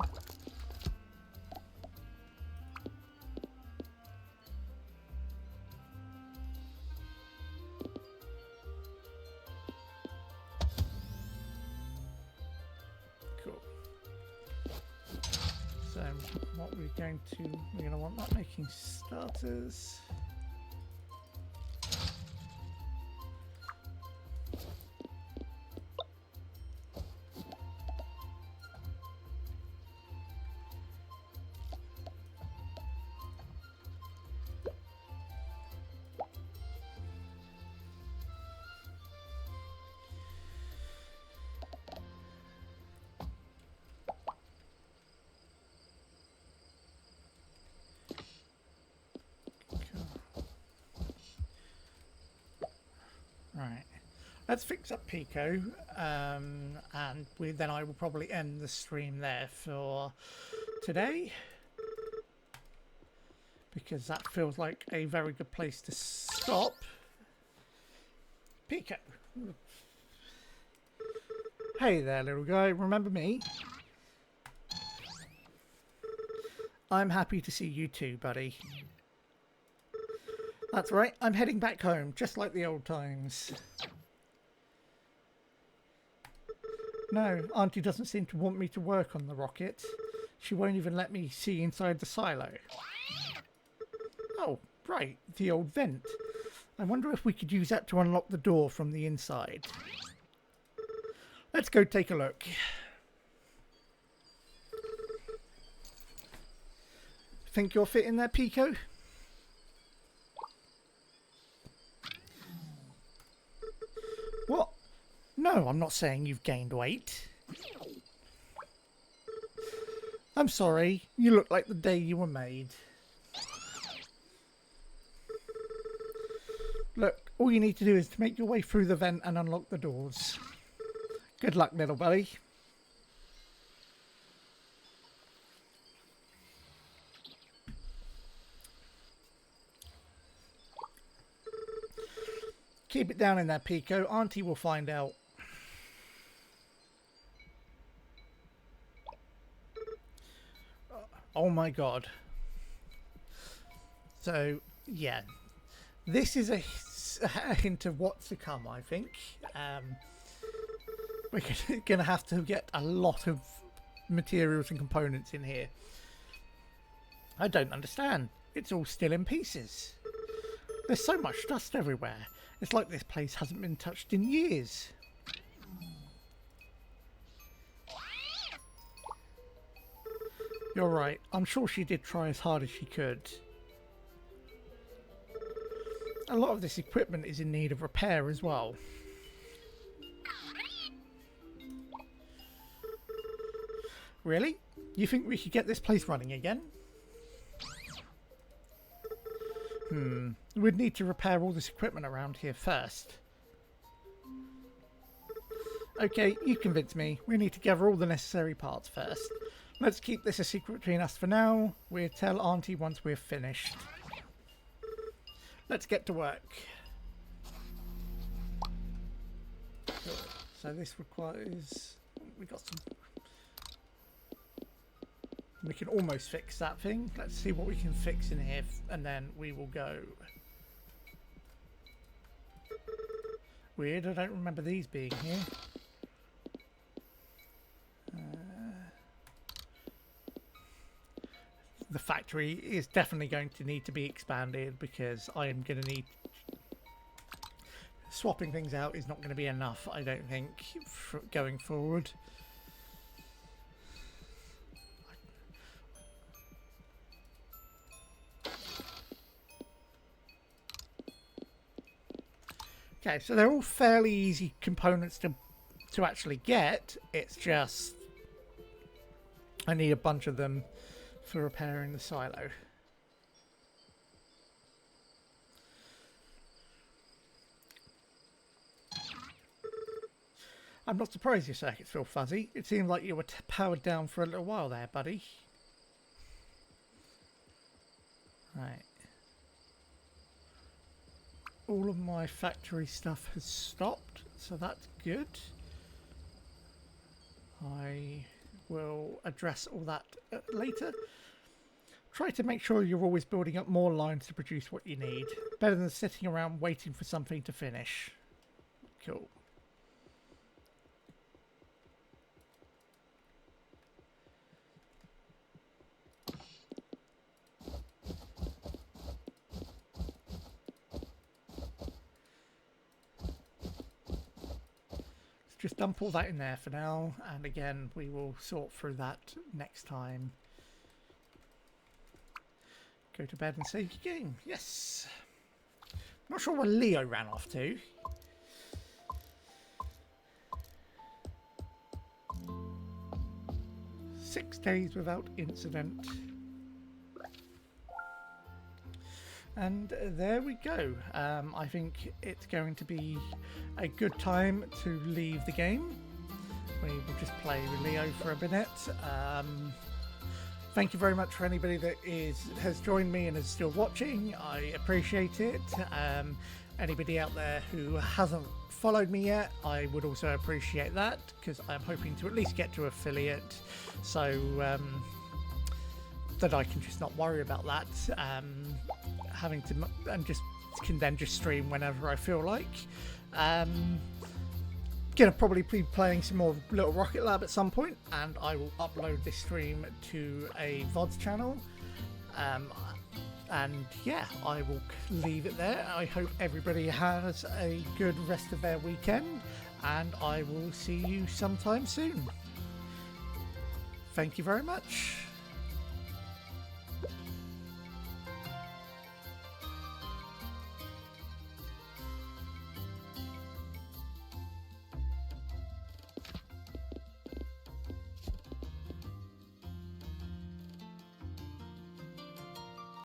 Cool. So what we're going to want that making starters. Right, let's fix up Pico, and then I will probably end the stream there for today, because that feels like a very good place to stop. Pico. Hey there, little guy, remember me? I'm happy to see you too, buddy. That's right, I'm heading back home, just like the old times. No, Auntie doesn't seem to want me to work on the rocket. She won't even let me see inside the silo. Oh, right, the old vent. I wonder if we could use that to unlock the door from the inside. Let's go take a look. Think you'll fit in there, Pico? What? No, I'm not saying you've gained weight. I'm sorry, you look like the day you were made. Look, all you need to do is to make your way through the vent and unlock the doors. Good luck, little buddy. Keep it down in there, Pico. Auntie will find out. Oh my god. So, yeah. This is a hint of what's to come, I think. We're going to have to get a lot of materials and components in here. I don't understand. It's all still in pieces. There's so much dust everywhere. It's like this place hasn't been touched in years. You're right. I'm sure she did try as hard as she could. A lot of this equipment is in need of repair as well. Really? You think we could get this place running again? We'd need to repair all this equipment around here first. Okay, you convinced me. We need to gather all the necessary parts first. Let's keep this a secret between us for now. We'll tell Auntie once we're finished. Let's get to work. So this requires... We got some... We can almost fix that thing. Let's see what we can fix in here, and then we will go. Weird, I don't remember these being here. The factory is definitely going to need to be expanded because I am going to need... Swapping things out is not going to be enough, I don't think, for going forward. Okay, so they're all fairly easy components to actually get. It's just I need a bunch of them for repairing the silo. I'm not surprised your circuits feel fuzzy. It seemed like you were powered down for a little while there, buddy. Right. All of my factory stuff has stopped, so that's good. I will address all that later. Try to make sure you're always building up more lines to produce what you need. Better than sitting around waiting for something to finish. Cool. Just dump all that in there for now, and again we will sort through that next time. Go to bed and save your game. Yes. Not sure where Leo ran off to. "6 days without incident." And there we go. I think it's going to be a good time to leave the game. We will just play with Leo for a minute. Thank you very much for anybody that has joined me and is still watching. I appreciate it. Anybody out there who hasn't followed me yet, I would also appreciate that, because I'm hoping to at least get to affiliate, so that I can just not worry about that. Having to can then just stream whenever I feel like. Gonna probably be playing some more Little Rocket Lab at some point, and I will upload this stream to a VODs channel. And yeah, I will leave it there. I hope everybody has a good rest of their weekend, and I will see you sometime soon. Thank you very much.